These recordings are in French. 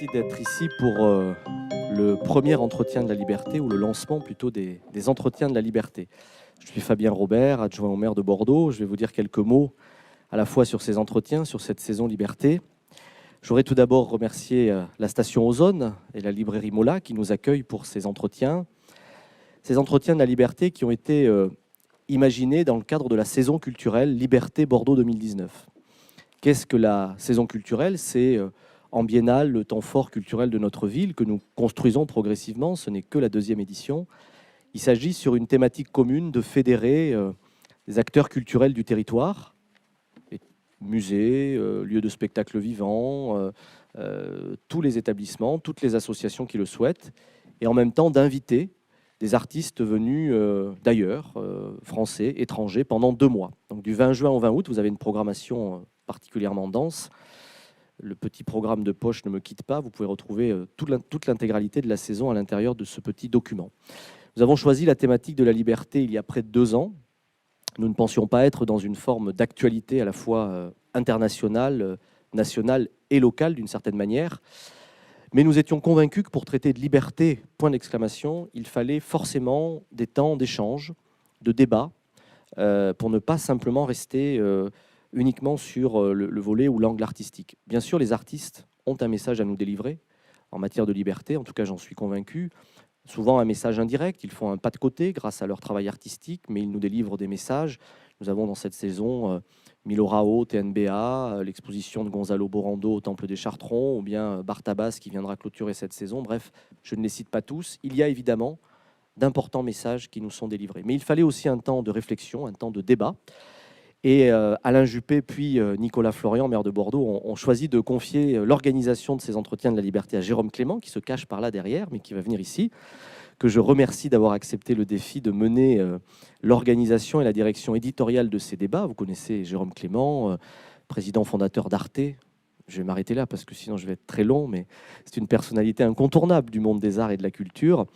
Merci d'être ici pour le premier entretien de la liberté, ou le lancement plutôt des entretiens de la liberté. Je suis Fabien Robert, adjoint au maire de Bordeaux. Je vais vous dire quelques mots à la fois sur ces entretiens, sur cette saison liberté. Je voudrais tout d'abord remercier la station Ozone et la librairie Mola qui nous accueillent pour ces entretiens. Ces entretiens de la liberté qui ont été imaginés dans le cadre de la saison culturelle Liberté Bordeaux 2019. Qu'est-ce que la saison culturelle ? C'est en biennale le temps fort culturel de notre ville que nous construisons progressivement. Ce n'est que la 2e édition. Il s'agit sur une thématique commune de fédérer les acteurs culturels du territoire, les musées, lieux de spectacle vivants, tous les établissements, toutes les associations qui le souhaitent, et en même temps d'inviter des artistes venus d'ailleurs, français, étrangers, pendant 2 mois. Donc du 20 juin au 20 août, vous avez une programmation particulièrement dense. Le petit programme de poche ne me quitte pas. Vous pouvez retrouver toute l'intégralité de la saison à l'intérieur de ce petit document. Nous avons choisi la thématique de la liberté il y a près de 2 ans. Nous ne pensions pas être dans une forme d'actualité à la fois internationale, nationale et locale d'une certaine manière. Mais nous étions convaincus que pour traiter de liberté, point d'exclamation, il fallait forcément des temps d'échange, de débat, pour ne pas simplement rester uniquement sur le volet ou l'angle artistique. Bien sûr, les artistes ont un message à nous délivrer en matière de liberté, en tout cas j'en suis convaincu. Souvent un message indirect, ils font un pas de côté grâce à leur travail artistique, mais ils nous délivrent des messages. Nous avons dans cette saison Milo Rao, TNBA, l'exposition de Gonzalo Borando au Temple des Chartrons, ou bien Bartabas qui viendra clôturer cette saison. Bref, je ne les cite pas tous. Il y a évidemment d'importants messages qui nous sont délivrés. Mais il fallait aussi un temps de réflexion, un temps de débat. Et Alain Juppé puis Nicolas Florian, maire de Bordeaux, ont choisi de confier l'organisation de ces entretiens de la liberté à Jérôme Clément, qui se cache par là derrière, mais qui va venir ici, que je remercie d'avoir accepté le défi de mener l'organisation et la direction éditoriale de ces débats. Vous connaissez Jérôme Clément, président fondateur d'Arte. Je vais m'arrêter là parce que sinon je vais être très long, mais c'est une personnalité incontournable du monde des arts et de la culture.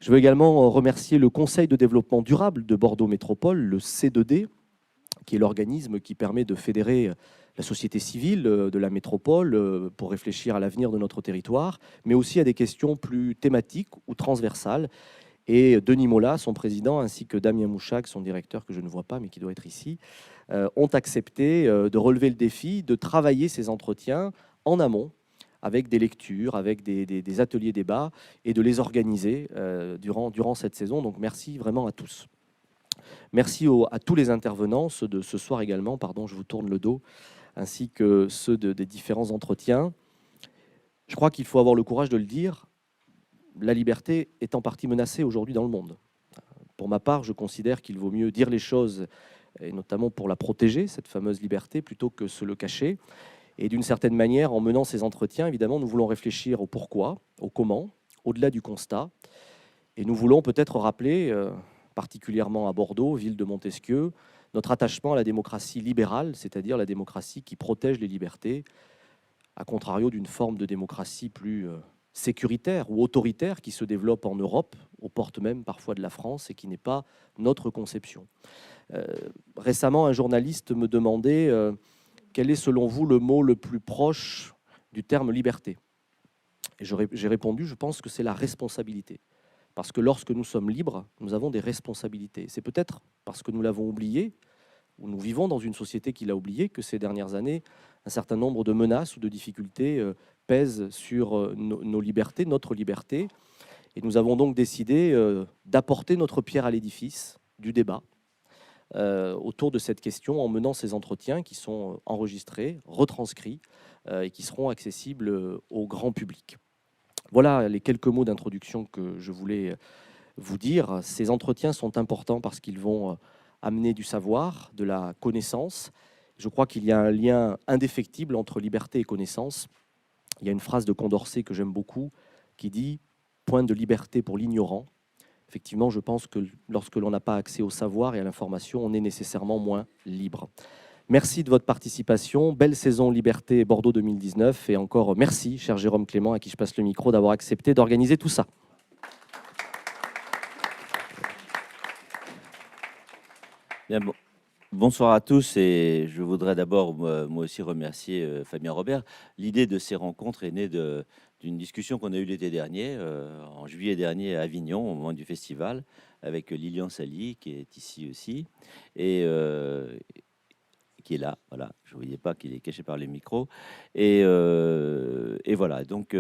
Je veux également remercier le Conseil de développement durable de Bordeaux Métropole, le C2D, qui est l'organisme qui permet de fédérer la société civile de la métropole pour réfléchir à l'avenir de notre territoire, mais aussi à des questions plus thématiques ou transversales. Et Denis Mola, son président, ainsi que Damien Mouchak, son directeur, que je ne vois pas, mais qui doit être ici, ont accepté de relever le défi, de travailler ces entretiens en amont, avec des lectures, avec des ateliers débats, et de les organiser durant cette saison. Donc merci vraiment à tous. Merci à tous les intervenants, ceux de ce soir également, pardon, je vous tourne le dos, ainsi que ceux des différents entretiens. Je crois qu'il faut avoir le courage de le dire, la liberté est en partie menacée aujourd'hui dans le monde. Pour ma part, je considère qu'il vaut mieux dire les choses, et notamment pour la protéger, cette fameuse liberté, plutôt que se le cacher. Et d'une certaine manière, en menant ces entretiens, évidemment, nous voulons réfléchir au pourquoi, au comment, au-delà du constat. Et nous voulons peut-être rappeler, particulièrement à Bordeaux, ville de Montesquieu, notre attachement à la démocratie libérale, c'est-à-dire la démocratie qui protège les libertés, à contrario d'une forme de démocratie plus sécuritaire ou autoritaire qui se développe en Europe, aux portes même parfois de la France, et qui n'est pas notre conception. Récemment, un journaliste me demandait quel est selon vous le mot le plus proche du terme liberté. Et j'ai répondu, je pense que c'est la responsabilité. Parce que lorsque nous sommes libres, nous avons des responsabilités. C'est peut-être parce que nous l'avons oublié, ou nous vivons dans une société qui l'a oublié, que ces dernières années, un certain nombre de menaces ou de difficultés pèsent sur nos libertés, notre liberté. Et nous avons donc décidé d'apporter notre pierre à l'édifice du débat autour de cette question en menant ces entretiens qui sont enregistrés, retranscrits et qui seront accessibles au grand public. Voilà les quelques mots d'introduction que je voulais vous dire. Ces entretiens sont importants parce qu'ils vont amener du savoir, de la connaissance. Je crois qu'il y a un lien indéfectible entre liberté et connaissance. Il y a une phrase de Condorcet que j'aime beaucoup qui dit « Point de liberté pour l'ignorant ». Effectivement, je pense que lorsque l'on n'a pas accès au savoir et à l'information, on est nécessairement moins libre. Merci de votre participation. Belle saison Liberté Bordeaux 2019. Et encore merci, cher Jérôme Clément, à qui je passe le micro, d'avoir accepté d'organiser tout ça. Bien, bon. Bonsoir à tous et je voudrais d'abord moi aussi remercier Fabien Robert. L'idée de ces rencontres est née d'une discussion qu'on a eue l'été dernier, en juillet dernier à Avignon, au moment du festival, avec Lilian Sally, qui est ici aussi, et qui est là, voilà, je ne voyais pas qu'il est caché par les micros. Et voilà, donc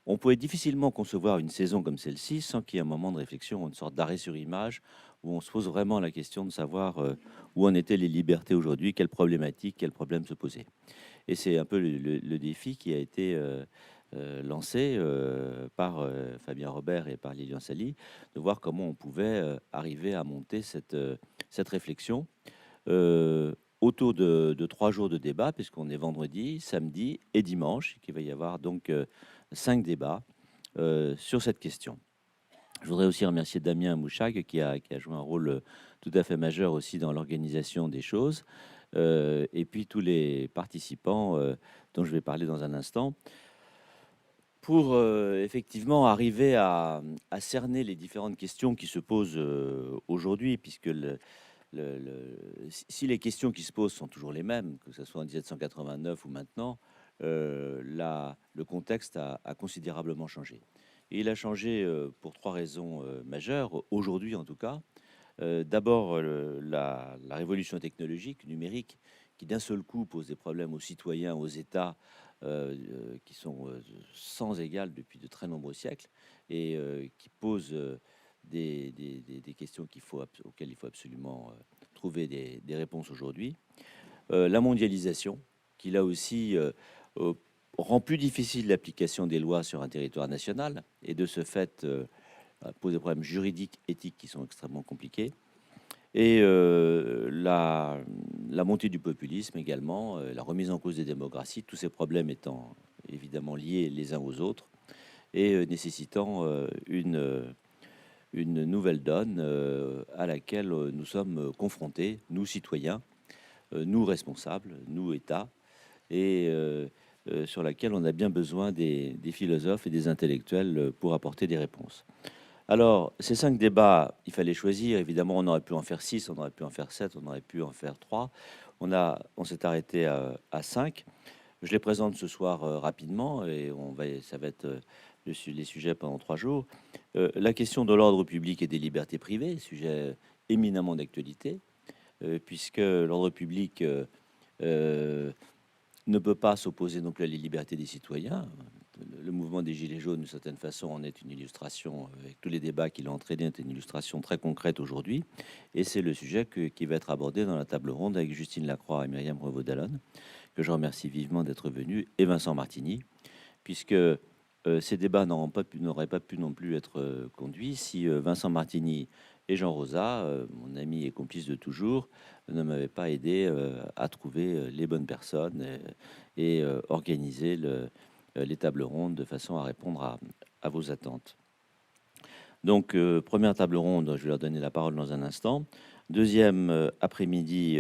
on pouvait difficilement concevoir une saison comme celle-ci sans qu'il y ait un moment de réflexion, une sorte d'arrêt sur image, où on se pose vraiment la question de savoir où en étaient les libertés aujourd'hui, quelles problématiques, quels problèmes se posaient. Et c'est un peu le défi qui a été lancé par Fabien Robert et par Lilian Sally, de voir comment on pouvait arriver à monter cette réflexion euh, autour de 3 jours de débat, puisqu'on est vendredi, samedi et dimanche, qu'il va y avoir donc 5 débats sur cette question. Je voudrais aussi remercier Damien Mouchag qui a joué un rôle tout à fait majeur aussi dans l'organisation des choses, et puis tous les participants dont je vais parler dans un instant, pour effectivement arriver à cerner les différentes questions qui se posent aujourd'hui, puisque si les questions qui se posent sont toujours les mêmes, que ce soit en 1789 ou maintenant, le contexte a considérablement changé. Et il a changé pour 3 raisons majeures, aujourd'hui en tout cas. D'abord, la révolution technologique, numérique, qui d'un seul coup pose des problèmes aux citoyens, aux États, qui sont sans égal depuis de très nombreux siècles, et qui pose des questions auxquelles il faut absolument trouver des réponses aujourd'hui. La mondialisation, qui là aussi euh, rend plus difficile l'application des lois sur un territoire national, et de ce fait pose des problèmes juridiques, éthiques qui sont extrêmement compliqués. Et la montée du populisme également, la remise en cause des démocraties, tous ces problèmes étant évidemment liés les uns aux autres et nécessitant une nouvelle donne à laquelle nous sommes confrontés, nous citoyens, nous responsables, nous États, et sur laquelle on a bien besoin des philosophes et des intellectuels pour apporter des réponses. Alors, ces 5 débats, il fallait choisir. Évidemment, on aurait pu en faire 6, on aurait pu en faire 7, on aurait pu en faire 3. On s'est arrêté à 5. Je les présente ce soir rapidement et ça va être les sujets pendant 3 jours. La question de l'ordre public et des libertés privées, sujet éminemment d'actualité, puisque l'ordre public euh, ne peut pas s'opposer non plus à les libertés des citoyens. Le mouvement des Gilets jaunes, d'une certaine façon, en est une illustration, avec tous les débats qu'il a entraînés, est une illustration très concrète aujourd'hui. Et c'est le sujet qui va être abordé dans la table ronde avec Justine Lacroix et Myriam Revaud-Dallon, que je remercie vivement d'être venus, et Vincent Martini, puisque ces débats n'auraient pas pu non plus être conduits si Vincent Martini et Jean Rosa, mon ami et complice de toujours, ne m'avaient pas aidé à trouver les bonnes personnes et organiser les tables rondes de façon à répondre à vos attentes. Donc, première table ronde, je vais leur donner la parole dans un instant. Deuxième après-midi,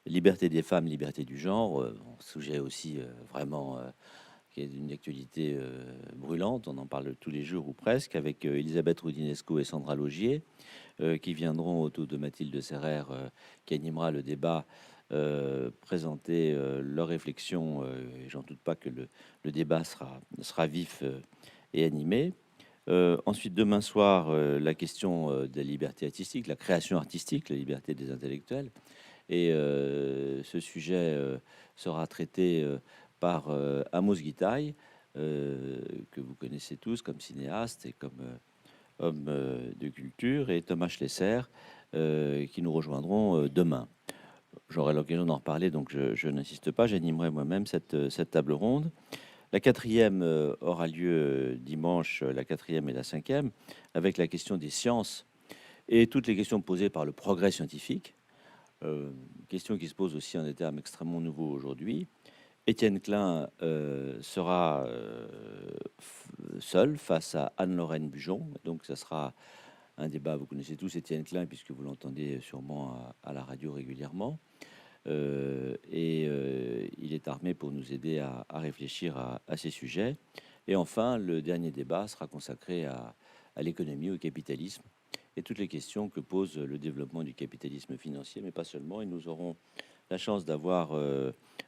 liberté des femmes, liberté du genre, sujet aussi vraiment qui est d'une actualité brûlante. On en parle tous les jours ou presque, avec Elisabeth Roudinesco et Sandra Logier, qui viendront autour de Mathilde Serrer, qui animera le débat, présenter leurs réflexions. Et j'en doute pas que le débat sera vif et animé. Ensuite, demain soir, la question de la liberté artistique, la création artistique, la liberté des intellectuels. Et ce sujet sera traité par Amos Guitaille, que vous connaissez tous comme cinéaste et comme homme de culture, et Thomas Schlesser, qui nous rejoindront demain. J'aurai l'occasion d'en reparler, donc je n'insiste pas, j'animerai moi-même cette table ronde. La quatrième aura lieu dimanche, la quatrième et la cinquième, avec la question des sciences et toutes les questions posées par le progrès scientifique. Question qui se pose aussi en des termes extrêmement nouveaux aujourd'hui. Étienne Klein sera seul face à Anne-Lorraine Bujon. Donc, ça sera un débat. Vous connaissez tous Étienne Klein, puisque vous l'entendez sûrement à la radio régulièrement. Il est armé pour nous aider à réfléchir à ces sujets. Et enfin, le dernier débat sera consacré à l'économie, au capitalisme, et toutes les questions que pose le développement du capitalisme financier, mais pas seulement. Et nous aurons la chance d'avoir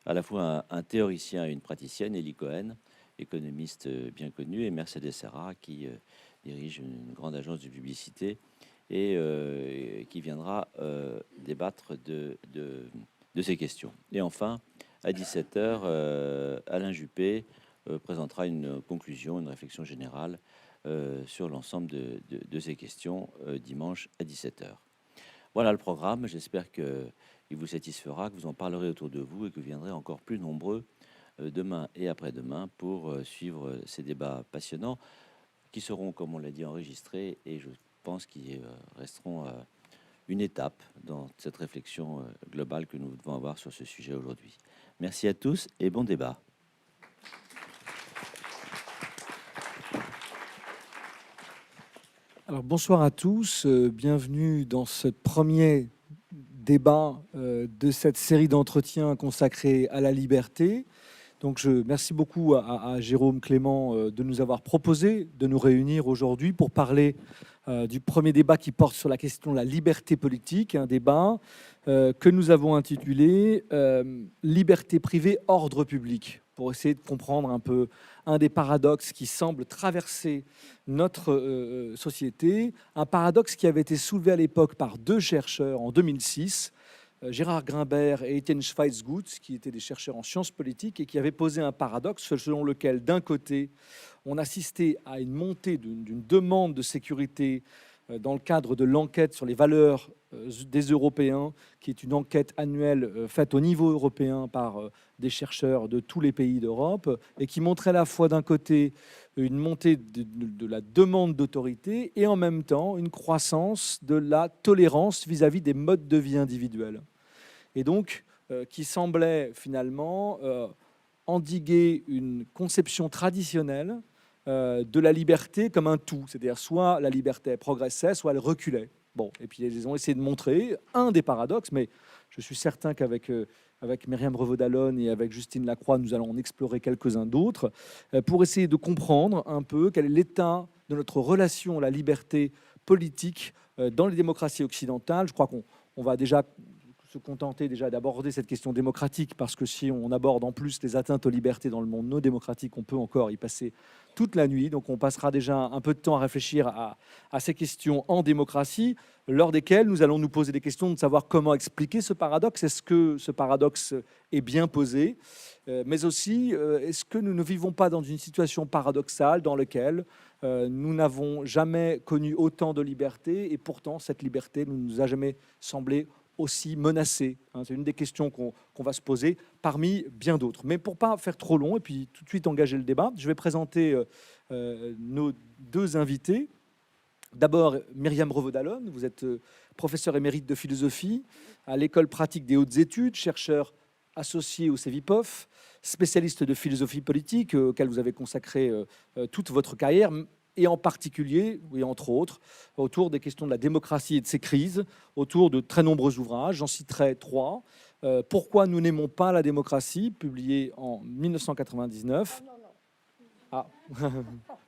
à la fois un théoricien et une praticienne, Elie Cohen, économiste bien connu, et Mercedes Serra, qui dirige une grande agence de publicité et qui viendra débattre de ces questions. Et enfin, à 17 heures, Alain Juppé présentera une conclusion, une réflexion générale sur l'ensemble de ces questions dimanche à 17 heures. Voilà le programme. J'espère qu'il vous satisfera, que vous en parlerez autour de vous et que vous viendrez encore plus nombreux demain et après-demain pour suivre ces débats passionnants qui seront, comme on l'a dit, enregistrés et je pense qu'ils resteront une étape dans cette réflexion globale que nous devons avoir sur ce sujet aujourd'hui. Merci à tous et bon débat. Alors, bonsoir à tous, bienvenue dans ce premier débat de cette série d'entretiens consacrés à la liberté. Donc, je merci beaucoup à Jérôme Clément de nous avoir proposé de nous réunir aujourd'hui pour parler du premier débat qui porte sur la question de la liberté politique, un débat que nous avons intitulé « Liberté privée, ordre public », pour essayer de comprendre un peu un des paradoxes qui semble traverser notre société, un paradoxe qui avait été soulevé à l'époque par deux chercheurs en 2006, Gérard Grimbert et Étienne Schweizguth, qui étaient des chercheurs en sciences politiques et qui avaient posé un paradoxe selon lequel, d'un côté, on assistait à une montée d'une demande de sécurité dans le cadre de l'enquête sur les valeurs des Européens, qui est une enquête annuelle faite au niveau européen par des chercheurs de tous les pays d'Europe, et qui montrait à la fois d'un côté une montée de la demande d'autorité et en même temps une croissance de la tolérance vis-à-vis des modes de vie individuels. Et donc, qui semblait finalement endiguer une conception traditionnelle de la liberté comme un tout, c'est-à-dire soit la liberté progressait, soit elle reculait. Bon, et puis ils ont essayé de montrer un des paradoxes, mais je suis certain qu'avec avec Myriam Revaud-Dallon et avec Justine Lacroix, nous allons en explorer quelques-uns d'autres, pour essayer de comprendre un peu quel est l'état de notre relation à la liberté politique dans les démocraties occidentales. Je crois qu'on va déjà se contenter déjà d'aborder cette question démocratique, parce que si on aborde en plus les atteintes aux libertés dans le monde non démocratique, on peut encore y passer toute la nuit. Donc on passera déjà un peu de temps à réfléchir à ces questions en démocratie, lors desquelles nous allons nous poser des questions de savoir comment expliquer ce paradoxe. Est-ce que ce paradoxe est bien posé, mais aussi est-ce que nous ne vivons pas dans une situation paradoxale dans laquelle nous n'avons jamais connu autant de liberté, et pourtant cette liberté ne nous a jamais semblé aussi menacée. C'est une des questions qu'on va se poser parmi bien d'autres. Mais pour ne pas faire trop long et puis tout de suite engager le débat, je vais présenter nos deux invités. D'abord, Myriam Revaud-Dallon, vous êtes professeure émérite de philosophie à l'École pratique des hautes études, chercheur associé au CEVIPOF, spécialiste de philosophie politique auquel vous avez consacré toute votre carrière, et en particulier, et entre autres, autour des questions de la démocratie et de ses crises, autour de très nombreux ouvrages. J'en citerai trois. Pourquoi nous n'aimons pas la démocratie, publié en 1999. Ah,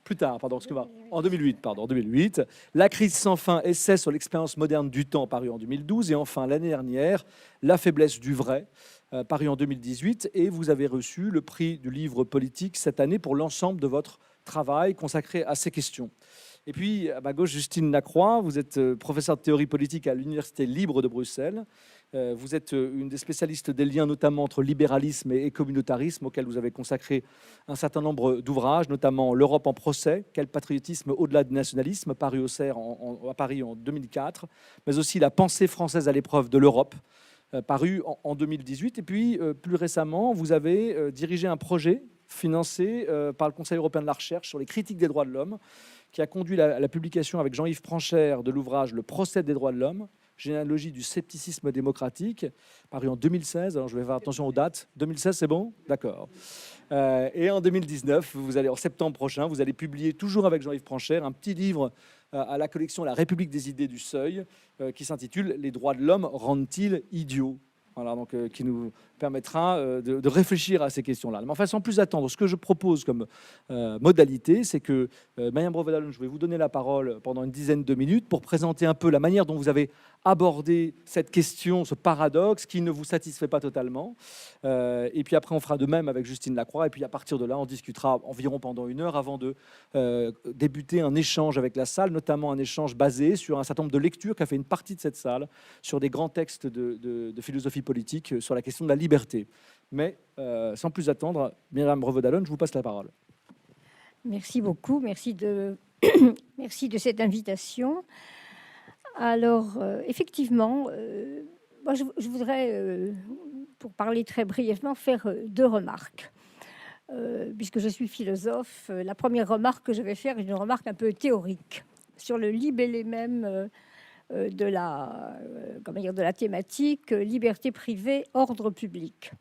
plus tard, pardon, excusez-moi. En 2008. La crise sans fin, essai sur l'expérience moderne du temps, paru en 2012. Et enfin, l'année dernière, La faiblesse du vrai, paru en 2018. Et vous avez reçu le prix du livre politique cette année pour l'ensemble de votre travail consacré à ces questions. Et puis, à ma gauche, Justine Lacroix, vous êtes professeure de théorie politique à l'Université libre de Bruxelles. Vous êtes une des spécialistes des liens notamment entre libéralisme et communautarisme, auquel vous avez consacré un certain nombre d'ouvrages, notamment L'Europe en procès, quel patriotisme au-delà du nationalisme, paru au CERF à Paris en 2004, mais aussi La pensée française à l'épreuve de l'Europe, paru en 2018. Et puis, plus récemment, vous avez dirigé un projet financé par le Conseil européen de la recherche sur les critiques des droits de l'homme, qui a conduit à la publication avec Jean-Yves Pranchère de l'ouvrage Le procès des droits de l'homme, généalogie du scepticisme démocratique, paru en 2016. Alors je vais faire attention aux dates. 2016, c'est bon? D'accord. Et en 2019, en septembre prochain, vous allez publier, toujours avec Jean-Yves Pranchère, un petit livre à la collection La République des idées du Seuil, qui s'intitule « Les droits de l'homme rendent-ils idiots ?» Voilà, donc, qui nous permettra de réfléchir à ces questions-là. Mais enfin, sans plus attendre, ce que je propose comme modalité, c'est que Mayam Brevedalen, je vais vous donner la parole pendant une dizaine de minutes pour présenter un peu la manière dont vous avez abordé cette question, ce paradoxe qui ne vous satisfait pas totalement. Et puis après, on fera de même avec Justine Lacroix. Et puis à partir de là, on discutera environ pendant 1 heure avant de débuter un échange avec la salle, notamment un échange basé sur un certain nombre de lectures qu'a fait une partie de cette salle sur des grands textes de philosophie politique sur la question de la liberté. Mais sans plus attendre, Myriam Brevedalen, je vous passe la parole. Merci beaucoup, merci de, merci de cette invitation. Alors, effectivement, moi, je voudrais, pour parler très brièvement, faire 2 remarques. Puisque je suis philosophe, la première remarque que je vais faire est une remarque un peu théorique sur le libellé même de la thématique liberté privée, ordre public.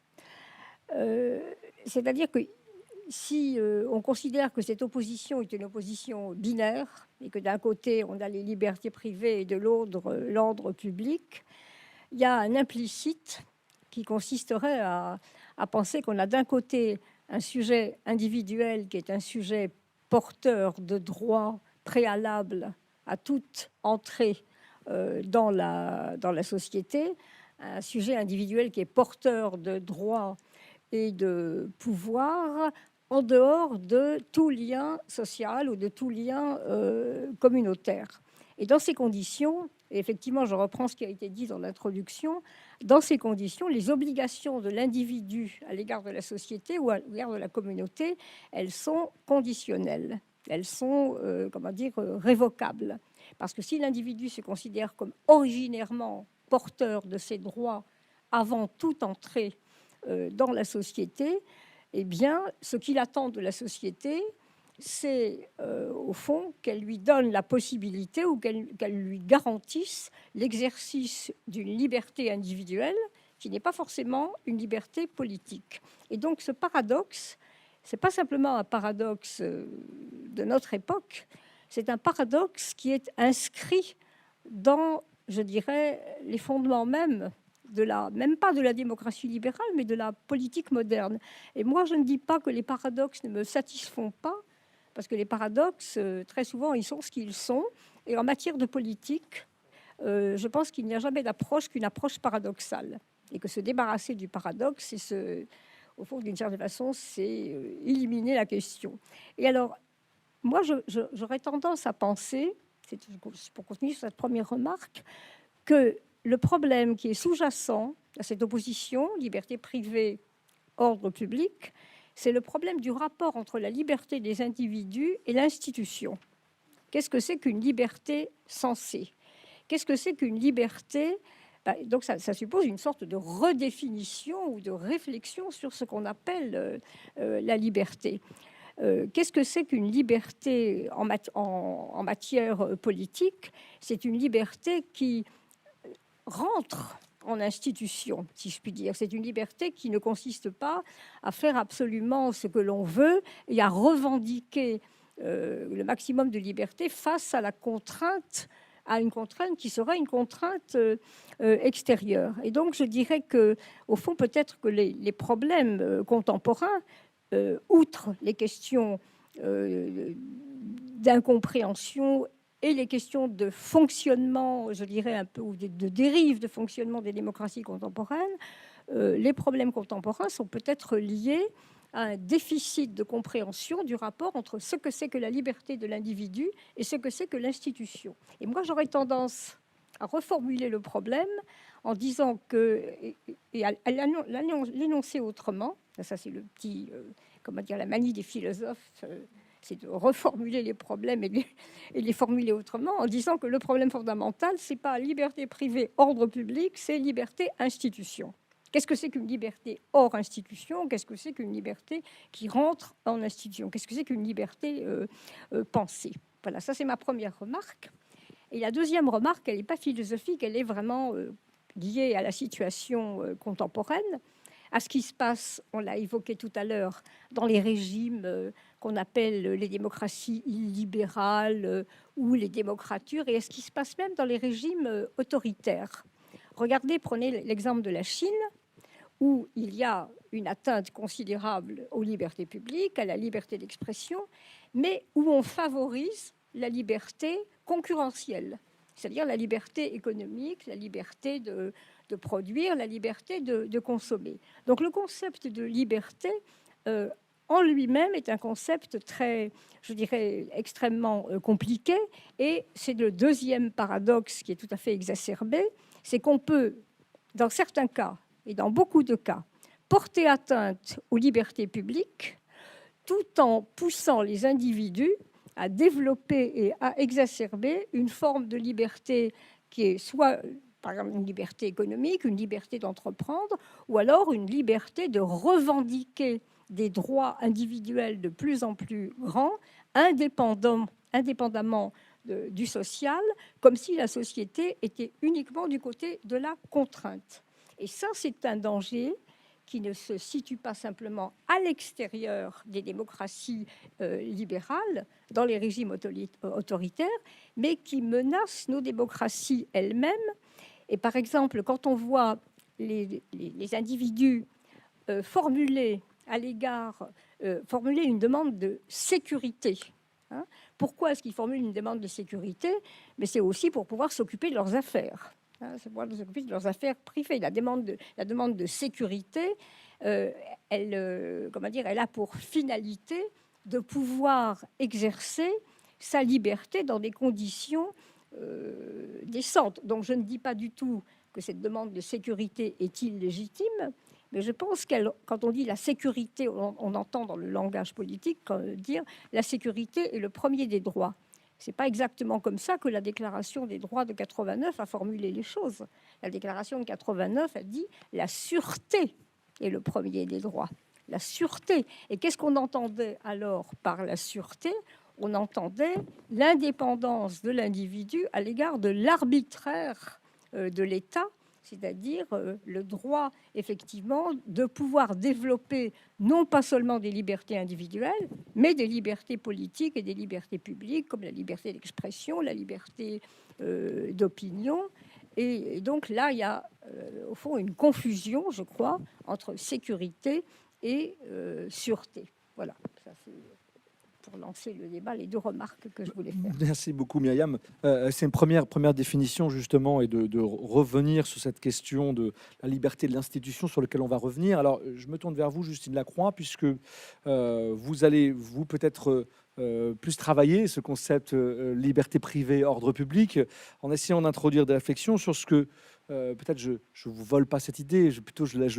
C'est-à-dire que si on considère que cette opposition est une opposition binaire et que d'un côté on a les libertés privées et de l'autre l'ordre public, il y a un implicite qui consisterait à penser qu'on a d'un côté un sujet individuel qui est un sujet porteur de droits préalables à toute entrée dans la société, un sujet individuel qui est porteur de droits et de pouvoir en dehors de tout lien social ou de tout lien communautaire. Et dans ces conditions, et effectivement, je reprends ce qui a été dit dans l'introduction, dans ces conditions, les obligations de l'individu à l'égard de la société ou à l'égard de la communauté, elles sont conditionnelles, elles sont, révocables. Parce que si l'individu se considère comme originairement porteur de ses droits avant toute entrée dans la société, eh bien, ce qu'il attend de la société, c'est au fond qu'elle lui donne la possibilité ou qu'elle lui garantisse l'exercice d'une liberté individuelle qui n'est pas forcément une liberté politique. Et donc ce paradoxe, c'est pas simplement un paradoxe de notre époque, c'est un paradoxe qui est inscrit dans, je dirais, les fondements même même pas de la démocratie libérale, mais de la politique moderne. Et moi, je ne dis pas que les paradoxes ne me satisfont pas, parce que les paradoxes, très souvent, ils sont ce qu'ils sont. Et en matière de politique, je pense qu'il n'y a jamais d'approche qu'une approche paradoxale. Et que se débarrasser du paradoxe, au fond, d'une certaine façon, c'est éliminer la question. Et alors, moi, j'aurais tendance à penser, pour continuer sur cette première remarque, que le problème qui est sous-jacent à cette opposition, liberté privée, ordre public, c'est le problème du rapport entre la liberté des individus et l'institution. Qu'est-ce que c'est qu'une liberté sensée? Qu'est-ce que c'est qu'une liberté? Donc ça suppose une sorte de redéfinition ou de réflexion sur ce qu'on appelle la liberté. Qu'est-ce que c'est qu'une liberté en matière politique? C'est une liberté qui rentre en institution, si je puis dire. C'est une liberté qui ne consiste pas à faire absolument ce que l'on veut et à revendiquer le maximum de liberté face à une contrainte qui serait une contrainte extérieure. Et donc, je dirais que, au fond, peut-être que les problèmes contemporains, outre les questions d'incompréhension et les questions de fonctionnement, je dirais un peu, ou de dérive de fonctionnement des démocraties contemporaines, les problèmes contemporains sont peut-être liés à un déficit de compréhension du rapport entre ce que c'est que la liberté de l'individu et ce que c'est que l'institution. Et moi, j'aurais tendance à reformuler le problème en disant que, et à l'énoncer autrement, ça c'est le petit, la manie des philosophes, c'est de reformuler les problèmes et les formuler autrement, en disant que le problème fondamental, c'est pas liberté privée, ordre public, c'est liberté institution. Qu'est-ce que c'est qu'une liberté hors institution? Qu'est-ce que c'est qu'une liberté qui rentre en institution? Qu'est-ce que c'est qu'une liberté pensée? Voilà, ça c'est ma première remarque. Et la deuxième remarque, elle n'est pas philosophique, elle est vraiment liée à la situation contemporaine, à ce qui se passe, on l'a évoqué tout à l'heure, dans les régimes qu'on appelle les démocraties illibérales ou les démocratures, et à ce qui se passe même dans les régimes autoritaires. Regardez, prenez l'exemple de la Chine, où il y a une atteinte considérable aux libertés publiques, à la liberté d'expression, mais où on favorise la liberté concurrentielle, c'est-à-dire la liberté économique, la liberté de produire, la liberté de consommer. Donc le concept de liberté en lui-même est un concept très, je dirais, extrêmement compliqué, et c'est le deuxième paradoxe qui est tout à fait exacerbé, c'est qu'on peut, dans certains cas, et dans beaucoup de cas, porter atteinte aux libertés publiques tout en poussant les individus à développer et à exacerber une forme de liberté qui est soit, par exemple, une liberté économique, une liberté d'entreprendre, ou alors une liberté de revendiquer des droits individuels de plus en plus grands, indépendamment du social, comme si la société était uniquement du côté de la contrainte. Et ça, c'est un danger qui ne se situe pas simplement à l'extérieur des démocraties libérales, dans les régimes autoritaires, mais qui menace nos démocraties elles-mêmes. Et par exemple, quand on voit les individus formuler une demande de sécurité, pourquoi est-ce qu'ils formulent une demande de sécurité? Mais c'est aussi pour pouvoir s'occuper de leurs affaires. C'est pour s'occuper de leurs affaires privées. La demande de sécurité, elle a pour finalité de pouvoir exercer sa liberté dans des conditions décentes. Donc je ne dis pas du tout que cette demande de sécurité est illégitime, mais je pense quand on dit la sécurité, on entend dans le langage politique dire la sécurité est le premier des droits. Ce n'est pas exactement comme ça que la Déclaration des droits de 89 a formulé les choses. La Déclaration de 89 a dit la sûreté est le premier des droits. La sûreté. Et qu'est-ce qu'on entendait alors par la sûreté? On entendait l'indépendance de l'individu à l'égard de l'arbitraire de l'État, c'est-à-dire le droit, effectivement, de pouvoir développer non pas seulement des libertés individuelles, mais des libertés politiques et des libertés publiques, comme la liberté d'expression, la liberté d'opinion. Et donc là, il y a au fond une confusion, je crois, entre sécurité et sûreté. Voilà, ça c'est... pour lancer le débat, les deux remarques que je voulais faire. Merci beaucoup, Myriam. C'est une première définition, justement, et de revenir sur cette question de la liberté de l'institution sur laquelle on va revenir. Alors, je me tourne vers vous, Justine Lacroix, puisque vous allez, peut-être plus travailler ce concept liberté privée, ordre public, en essayant d'introduire des réflexions sur ce que peut-être je vous vole pas cette idée, je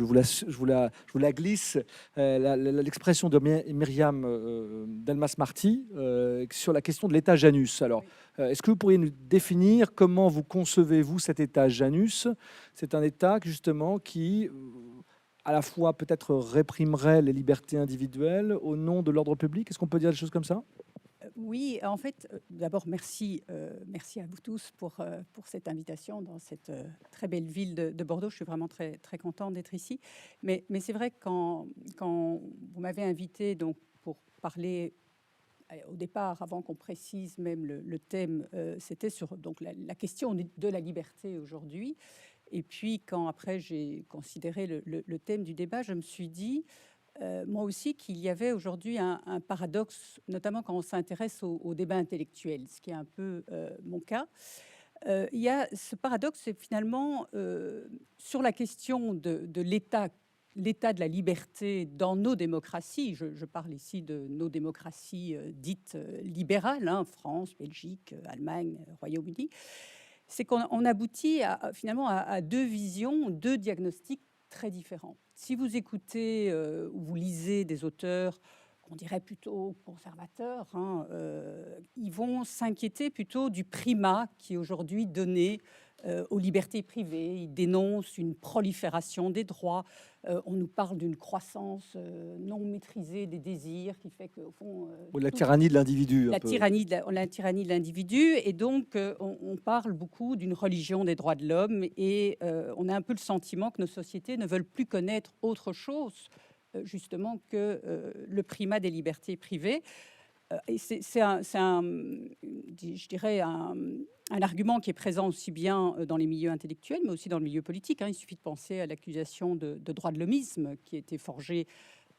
vous la glisse, l'expression de Myriam Delmas-Marty sur la question de l'état Janus. Alors, est-ce que vous pourriez nous définir comment vous concevez-vous cet état Janus? C'est un état justement qui à la fois peut-être réprimerait les libertés individuelles au nom de l'ordre public. Est-ce qu'on peut dire des choses comme ça? Oui, en fait, d'abord, merci à vous tous pour cette invitation dans cette très belle ville de Bordeaux. Je suis vraiment très, très contente d'être ici. Mais c'est vrai que quand vous m'avez invité donc, pour parler, au départ, avant qu'on précise même le thème, c'était sur donc, la question de la liberté aujourd'hui. Et puis, quand après j'ai considéré le thème du débat, je me suis dit... moi aussi, qu'il y avait aujourd'hui un paradoxe, notamment quand on s'intéresse au débat intellectuel, ce qui est un peu mon cas. Il y a ce paradoxe, c'est finalement sur la question de l'état de la liberté dans nos démocraties. Je parle ici de nos démocraties dites libérales, France, Belgique, Allemagne, Royaume-Uni. C'est qu'on aboutit finalement à deux visions, deux diagnostics très différents. Si vous écoutez ou vous lisez des auteurs qu'on dirait plutôt conservateurs, ils vont s'inquiéter plutôt du primat qui est aujourd'hui donné aux libertés privées. Ils dénoncent une prolifération des droits. On nous parle d'une croissance non maîtrisée des désirs qui fait qu'au fond... la tyrannie de l'individu. La tyrannie de l'individu. Et donc, on parle beaucoup d'une religion des droits de l'homme. Et on a un peu le sentiment que nos sociétés ne veulent plus connaître autre chose, justement, que le primat des libertés privées. Et c'est je dirais, un argument qui est présent aussi bien dans les milieux intellectuels, mais aussi dans le milieu politique. Il suffit de penser à l'accusation de droit de l'homisme qui a été forgée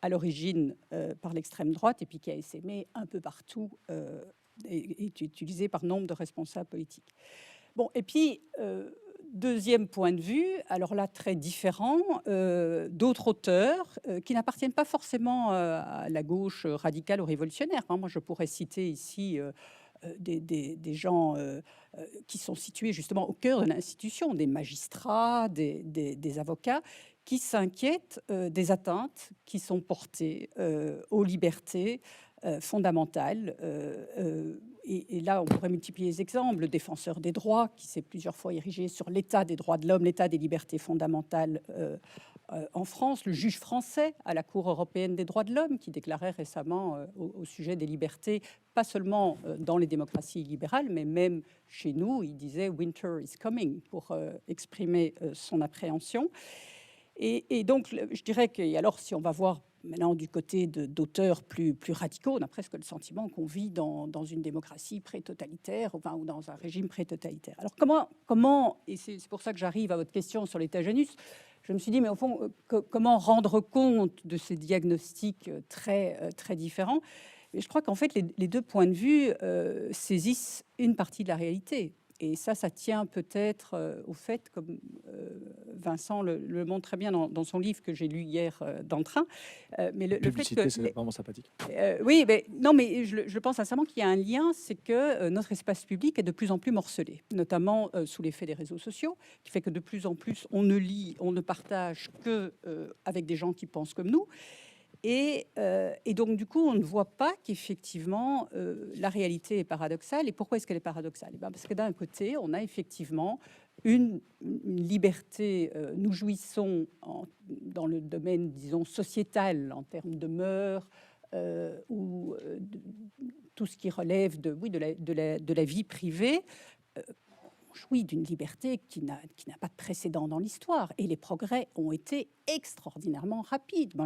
à l'origine par l'extrême droite et puis qui a essaimé un peu partout et utilisé par nombre de responsables politiques. Bon, et puis, deuxième point de vue, alors là, très différent, d'autres auteurs qui n'appartiennent pas forcément à la gauche radicale ou révolutionnaire. Moi, je pourrais citer ici des gens qui sont situés justement au cœur de l'institution, des magistrats, des avocats, qui s'inquiètent des atteintes qui sont portées aux libertés fondamentales. Et là, on pourrait multiplier les exemples. Le défenseur des droits, qui s'est plusieurs fois érigé sur l'état des droits de l'homme, l'état des libertés fondamentales en France. Le juge français à la Cour européenne des droits de l'homme, qui déclarait récemment au sujet des libertés, pas seulement dans les démocraties libérales, mais même chez nous, il disait « Winter is coming » pour exprimer son appréhension. Et donc, je dirais que, alors, si on va voir maintenant du côté d'auteurs plus radicaux, on a presque le sentiment qu'on vit dans une démocratie pré-totalitaire, enfin, ou dans un régime pré-totalitaire. Alors, comment et c'est pour ça que j'arrive à votre question sur l'état Janus, je me suis dit, mais au fond, comment rendre compte de ces diagnostics très différents? Et je crois qu'en fait, les deux points de vue saisissent une partie de la réalité. Et ça tient peut-être au fait, comme Vincent le montre très bien dans son livre que j'ai lu hier dans le train. Mais le fait que c'est vraiment sympathique. Oui, mais non, mais je pense sincèrement qu'il y a un lien, c'est que notre espace public est de plus en plus morcelé, notamment sous l'effet des réseaux sociaux, qui fait que de plus en plus on ne lit, on ne partage que avec des gens qui pensent comme nous. Et donc, du coup, on ne voit pas qu'effectivement, la réalité est paradoxale. Et pourquoi est-ce qu'elle est paradoxale? Parce que d'un côté, on a effectivement une liberté. Nous jouissons dans le domaine, disons, sociétal, en termes de mœurs, ou tout ce qui relève de la vie privée. On jouit d'une liberté qui n'a pas de précédent dans l'histoire. Et les progrès ont été extraordinairement rapides.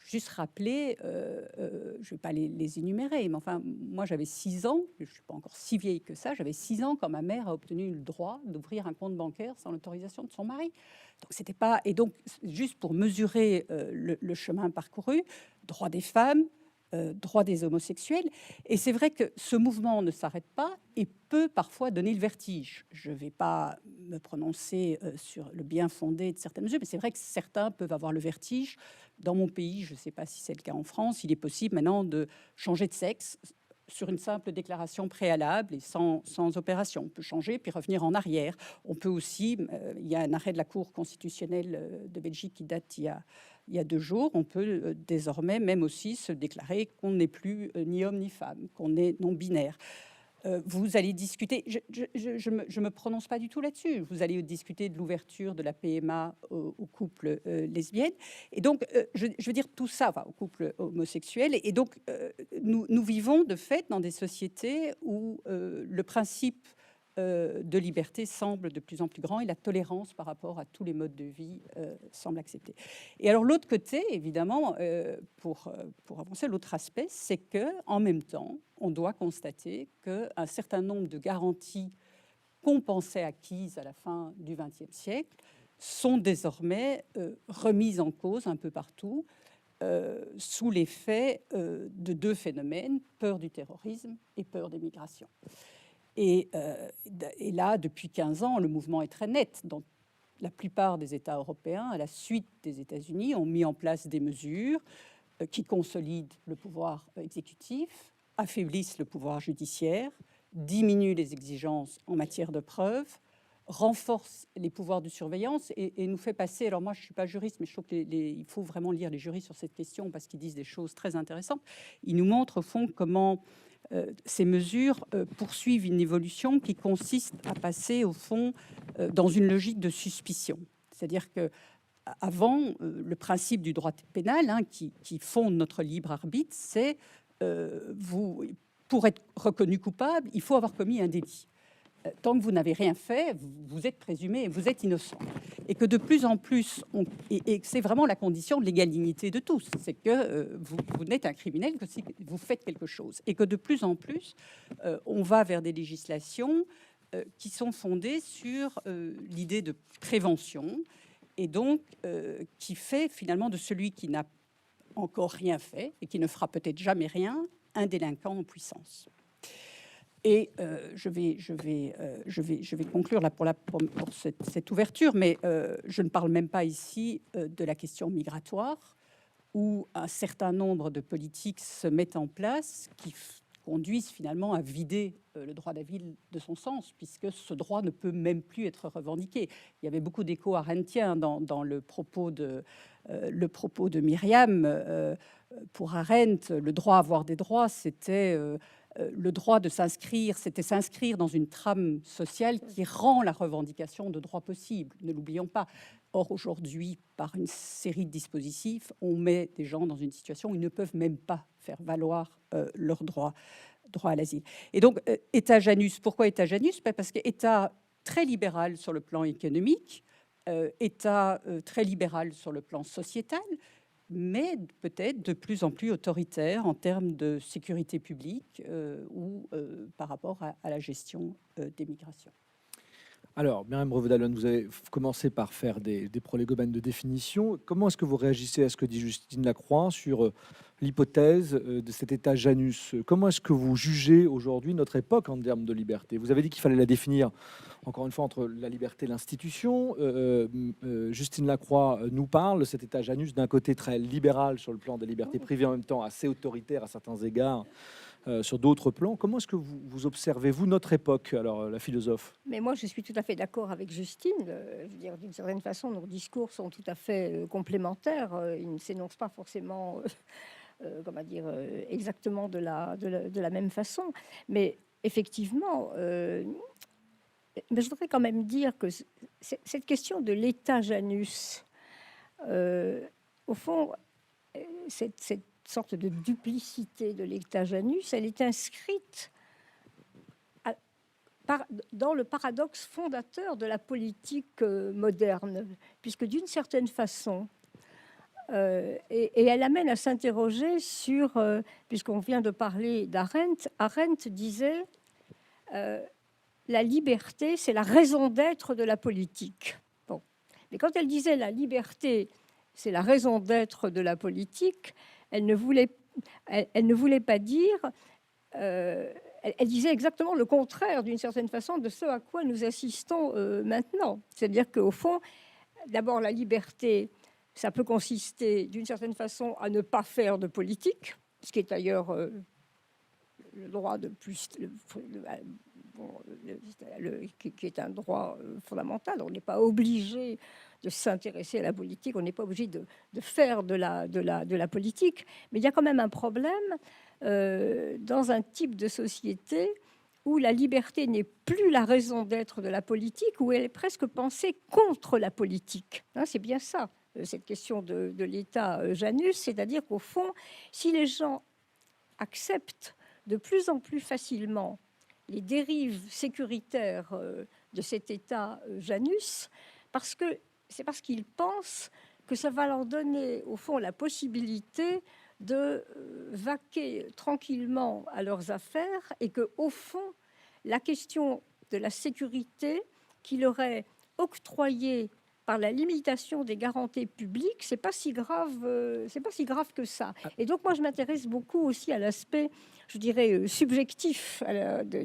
Juste rappeler, je ne vais pas les énumérer, mais enfin, moi j'avais 6 ans, je ne suis pas encore si vieille que ça, j'avais 6 ans quand ma mère a obtenu le droit d'ouvrir un compte bancaire sans l'autorisation de son mari. Donc c'était pas, et donc juste pour mesurer le chemin parcouru, droit des femmes, droit des homosexuels, et c'est vrai que ce mouvement ne s'arrête pas et peut parfois donner le vertige. Je ne vais pas me prononcer sur le bien fondé de certaines mesures, mais c'est vrai que certains peuvent avoir le vertige. Dans mon pays, je ne sais pas si c'est le cas en France, il est possible maintenant de changer de sexe sur une simple déclaration préalable et sans opération. On peut changer puis revenir en arrière. On peut aussi, il y a un arrêt de la Cour constitutionnelle de Belgique qui date il y a 2 jours, on peut désormais même aussi se déclarer qu'on n'est plus ni homme ni femme, qu'on est non-binaire. Vous allez discuter, je me prononce pas du tout là-dessus, vous allez discuter de l'ouverture de la PMA aux couples lesbiennes, et donc je veux dire tout ça, enfin, aux couples homosexuels, et donc nous vivons de fait dans des sociétés où le principe de liberté semble de plus en plus grand et la tolérance par rapport à tous les modes de vie semble acceptée. Et alors l'autre côté, évidemment, pour avancer, l'autre aspect, c'est que en même temps, on doit constater qu'un certain nombre de garanties qu'on pensait acquises à la fin du XXe siècle sont désormais remises en cause un peu partout sous l'effet de 2 phénomènes, peur du terrorisme et peur des migrations. Et là, depuis 15 ans, le mouvement est très net. Dans la plupart des États européens, à la suite des États-Unis, ont mis en place des mesures qui consolident le pouvoir exécutif, affaiblissent le pouvoir judiciaire, diminuent les exigences en matière de preuves, renforcent les pouvoirs de surveillance et nous fait passer... Alors moi, je ne suis pas juriste, mais je trouve qu'il faut vraiment lire les juristes sur cette question parce qu'ils disent des choses très intéressantes. Ils nous montrent, au fond, comment... ces mesures poursuivent une évolution qui consiste à passer, au fond, dans une logique de suspicion. C'est-à-dire que avant, le principe du droit pénal, qui fonde notre libre arbitre, c'est pour être reconnu coupable, il faut avoir commis un délit. tant que vous n'avez rien fait, vous êtes présumé, vous êtes innocent. Et que de plus en plus, et c'est vraiment la condition de l'égalité de tous, c'est que vous n'êtes un criminel que si vous faites quelque chose. Et que de plus en plus, on va vers des législations qui sont fondées sur l'idée de prévention, et donc qui fait finalement de celui qui n'a encore rien fait et qui ne fera peut-être jamais rien, un délinquant en puissance. Et je vais conclure là pour cette ouverture, mais je ne parle même pas ici de la question migratoire, où un certain nombre de politiques se mettent en place qui conduisent finalement à vider le droit d'asile de son sens, puisque ce droit ne peut même plus être revendiqué. Il y avait beaucoup d'échos arendtiens dans le propos de Myriam. Pour Arendt, le droit à avoir des droits, c'était le droit de s'inscrire, c'était s'inscrire dans une trame sociale qui rend la revendication de droits possible. Ne l'oublions pas. Or, aujourd'hui, par une série de dispositifs, on met des gens dans une situation où ils ne peuvent même pas faire valoir leur droit à l'asile. Et donc, État Janus, pourquoi État Janus? Parce que État très libéral sur le plan économique, État très libéral sur le plan sociétal, mais peut-être de plus en plus autoritaire en termes de sécurité publique ou par rapport à la gestion des migrations. Alors, Myriam Revaud-Dallon, vous avez commencé par faire des prolégomènes de définition. Comment est-ce que vous réagissez à ce que dit Justine Lacroix sur l'hypothèse de cet état Janus? Comment est-ce que vous jugez aujourd'hui notre époque en termes de liberté? Vous avez dit qu'il fallait la définir, encore une fois, entre la liberté et l'institution. Justine Lacroix nous parle de cet état Janus d'un côté très libéral sur le plan des libertés privées, en même temps assez autoritaire à certains égards. Sur d'autres plans. Comment est-ce que vous observez, vous, notre époque, alors la philosophe? Mais moi, je suis tout à fait d'accord avec Justine. Je veux dire, d'une certaine façon, nos discours sont tout à fait complémentaires. Ils ne s'énoncent pas forcément, comment dire, exactement de la même façon. Mais effectivement, mais je voudrais quand même dire que cette question de l'état Janus, au fond, cette sorte de duplicité de l'état Janus, elle est inscrite dans le paradoxe fondateur de la politique moderne, puisque d'une certaine façon, et elle amène à s'interroger sur, puisqu'on vient de parler d'Arendt, Arendt disait la liberté, c'est la raison d'être de la politique. Bon. Mais quand elle disait la liberté, c'est la raison d'être de la politique, elle ne voulait pas dire, elle disait exactement le contraire, d'une certaine façon, de ce à quoi nous assistons maintenant. C'est-à-dire qu'au fond, d'abord, la liberté, ça peut consister, d'une certaine façon, à ne pas faire de politique, ce qui est d'ailleurs le droit de plus... qui est un droit fondamental. On n'est pas obligé de s'intéresser à la politique, on n'est pas obligé de faire de la politique, mais il y a quand même un problème dans un type de société où la liberté n'est plus la raison d'être de la politique, où elle est presque pensée contre la politique. Hein, c'est bien ça, cette question de l'état Janus, c'est-à-dire qu'au fond, si les gens acceptent de plus en plus facilement les dérives sécuritaires de cet état Janus, c'est parce qu'ils pensent que ça va leur donner, au fond, la possibilité de vaquer tranquillement à leurs affaires et que, au fond, la question de la sécurité qui leur est octroyée par la limitation des garanties publiques, c'est pas si grave que ça. Et donc moi je m'intéresse beaucoup aussi à l'aspect, je dirais, subjectif de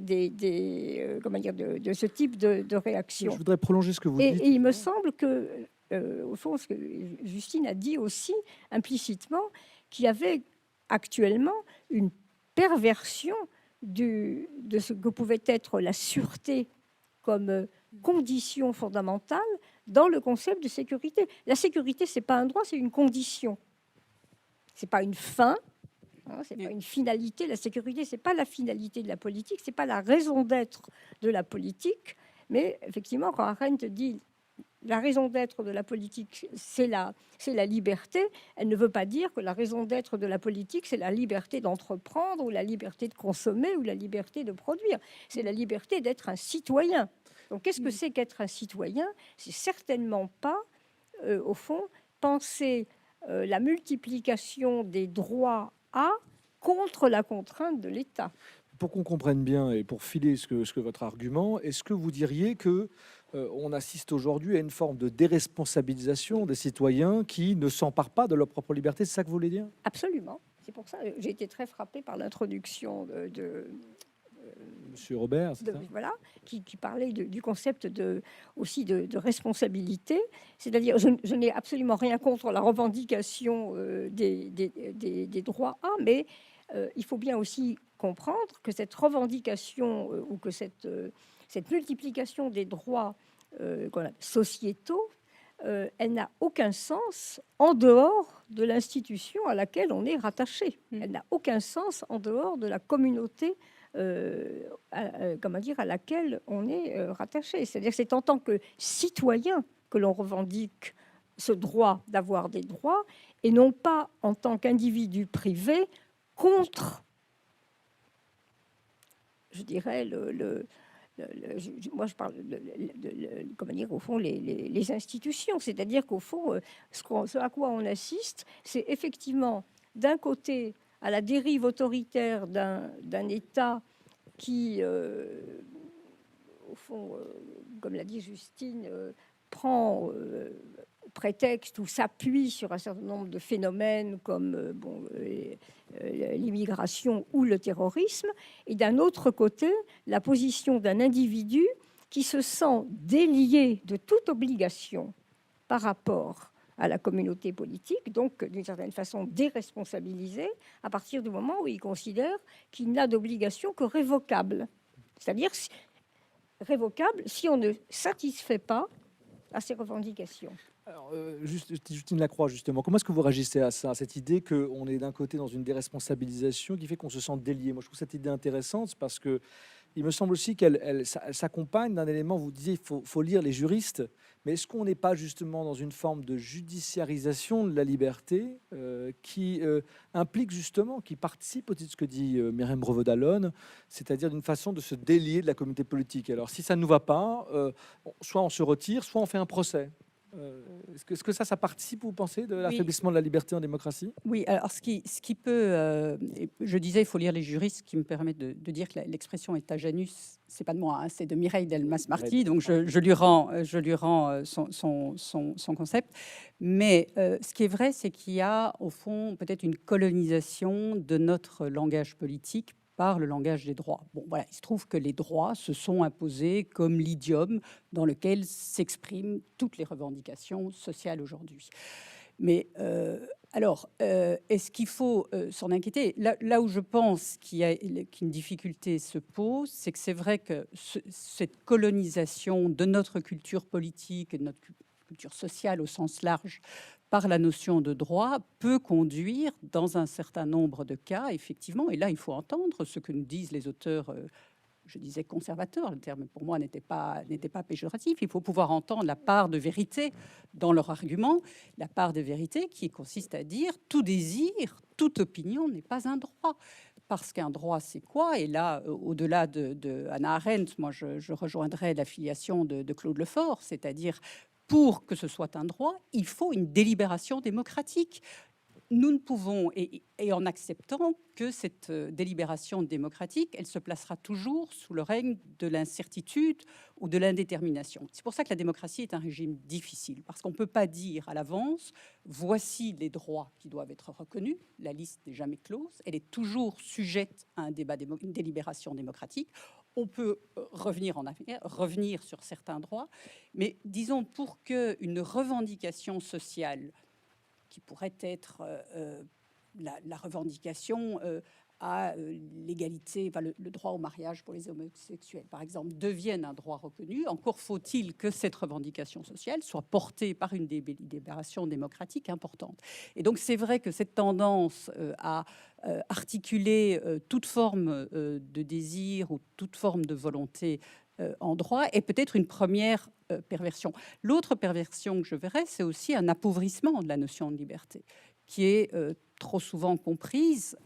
ce type de réaction. Je voudrais prolonger ce que vous dites. Et il me semble que, au fond, ce que Justine a dit aussi implicitement, qu'il y avait actuellement une perversion de ce que pouvait être la sûreté comme condition fondamentale dans le concept de sécurité. La sécurité, c'est pas un droit, c'est une condition. C'est pas une fin, hein, c'est pas une finalité. La sécurité, c'est pas la finalité de la politique, c'est pas la raison d'être de la politique. Mais effectivement, quand Arendt dit la raison d'être de la politique, c'est la liberté, elle ne veut pas dire que la raison d'être de la politique, c'est la liberté d'entreprendre ou la liberté de consommer ou la liberté de produire. C'est la liberté d'être un citoyen. Donc, qu'est-ce que c'est qu'être un citoyen? C'est certainement pas, au fond, penser la multiplication des droits contre la contrainte de l'État. Pour qu'on comprenne bien et pour filer ce que votre argument, est-ce que vous diriez que on assiste aujourd'hui à une forme de déresponsabilisation des citoyens qui ne s'emparent pas de leur propre liberté? C'est ça que vous voulez dire? Absolument. C'est pour ça que j'ai été très frappée par l'introduction de Monsieur Robert, c'est ça? voilà, qui parlait du concept aussi de responsabilité. C'est-à-dire, je n'ai absolument rien contre la revendication des droits A, mais il faut bien aussi comprendre que cette revendication ou que cette multiplication des droits sociétaux, elle n'a aucun sens en dehors de l'institution à laquelle on est rattaché. Elle n'a aucun sens en dehors de la communauté à laquelle on est rattaché. C'est-à-dire que c'est en tant que citoyen que l'on revendique ce droit d'avoir des droits et non pas en tant qu'individu privé contre, je dirais, moi je parle comment dire, au fond, les institutions. C'est-à-dire qu'au fond, ce à quoi on assiste, c'est effectivement d'un côté à la dérive autoritaire d'un État qui, au fond, comme l'a dit Justine, prend prétexte ou s'appuie sur un certain nombre de phénomènes comme l'immigration ou le terrorisme, et d'un autre côté, la position d'un individu qui se sent délié de toute obligation par rapport à la communauté politique, donc d'une certaine façon déresponsabilisé à partir du moment où il considère qu'il n'a d'obligation que révocable. C'est-à-dire révocable si on ne satisfait pas à ses revendications. Alors, Justine Lacroix, justement, comment est-ce que vous réagissez à ça, à cette idée qu'on est d'un côté dans une déresponsabilisation qui fait qu'on se sent délié? Moi, je trouve cette idée intéressante parce que il me semble aussi qu'elle s'accompagne d'un élément, vous disiez, il faut lire les juristes, mais est-ce qu'on n'est pas justement dans une forme de judiciarisation de la liberté qui implique justement, qui participe aussi de ce que dit Myriam Revaud-Dallon, c'est-à-dire d'une façon de se délier de la communauté politique? Alors, si ça ne nous va pas, soit on se retire, soit on fait un procès. Est-ce que ça participe, vous pensez, de l'affaiblissement de la liberté en démocratie? Oui, alors ce qui peut, je disais, il faut lire les juristes, qui me permet de dire que l'expression est à Janus, c'est pas de moi, hein, c'est de Mireille Delmas-Marty, donc je lui rends son concept. Mais ce qui est vrai, c'est qu'il y a au fond peut-être une colonisation de notre langage politique par le langage des droits. Bon, voilà, il se trouve que les droits se sont imposés comme l'idiome dans lequel s'expriment toutes les revendications sociales aujourd'hui. Mais alors, est-ce qu'il faut s'en inquiéter? Là où je pense qu'une difficulté se pose, c'est que c'est vrai que cette colonisation de notre culture politique et de notre culture sociale au sens large par la notion de droit peut conduire, dans un certain nombre de cas, effectivement, et là il faut entendre ce que nous disent les auteurs, je disais conservateurs, le terme pour moi n'était pas péjoratif, il faut pouvoir entendre la part de vérité dans leur argument, la part de vérité qui consiste à dire tout désir, toute opinion n'est pas un droit. Parce qu'un droit, c'est quoi? Et là, au-delà de Hannah Arendt, moi je rejoindrais l'affiliation de Claude Lefort, c'est-à-dire pour que ce soit un droit, il faut une délibération démocratique. Nous ne pouvons, et en acceptant que cette délibération démocratique, elle se placera toujours sous le règne de l'incertitude ou de l'indétermination. C'est pour ça que la démocratie est un régime difficile, parce qu'on ne peut pas dire à l'avance, voici les droits qui doivent être reconnus, la liste n'est jamais close, elle est toujours sujette à un débat, une délibération démocratique. On peut revenir en arrière, revenir sur certains droits, mais disons pour qu'une revendication sociale qui pourrait être la revendication à l'égalité, enfin, le droit au mariage pour les homosexuels, par exemple, devienne un droit reconnu. Encore faut-il que cette revendication sociale soit portée par une délibération démocratique importante. Et donc, c'est vrai que cette tendance à articuler toute forme de désir ou toute forme de volonté en droit est peut-être une première perversion. L'autre perversion que je verrais, c'est aussi un appauvrissement de la notion de liberté, qui est trop souvent comprise.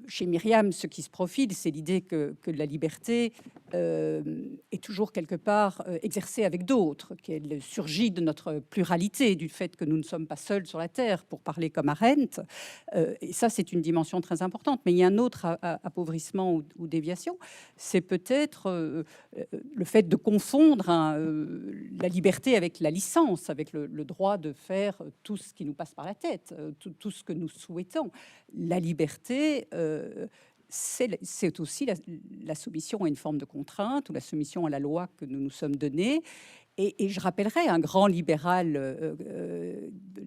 Chez Myriam, ce qui se profile, c'est l'idée que la liberté est toujours quelque part exercée avec d'autres, qu'elle surgit de notre pluralité, du fait que nous ne sommes pas seuls sur la Terre, pour parler comme Arendt. Et ça, c'est une dimension très importante. Mais il y a un autre appauvrissement ou déviation, c'est peut-être le fait de confondre la liberté avec la licence, avec le droit de faire tout ce qui nous passe par la tête, tout ce que nous souhaitons. La liberté, c'est aussi la soumission à une forme de contrainte ou la soumission à la loi que nous nous sommes donnée. Et je rappellerai un grand libéral,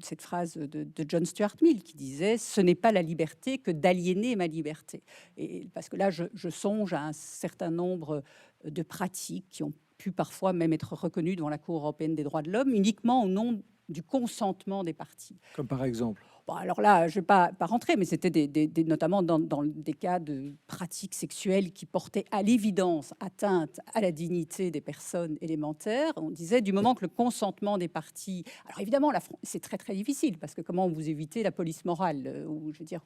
cette phrase de John Stuart Mill, qui disait « Ce n'est pas la liberté que d'aliéner ma liberté ». Et parce que là, je songe à un certain nombre de pratiques qui ont pu parfois même être reconnues devant la Cour européenne des droits de l'homme uniquement au nom du consentement des parties. Comme par exemple? Bon, alors là, je ne vais pas rentrer, mais c'était notamment dans des cas de pratiques sexuelles qui portaient à l'évidence atteinte à la dignité des personnes élémentaires. On disait du moment que le consentement des parties... Alors évidemment, c'est très très difficile, parce que comment vous évitez la police morale ou je veux dire,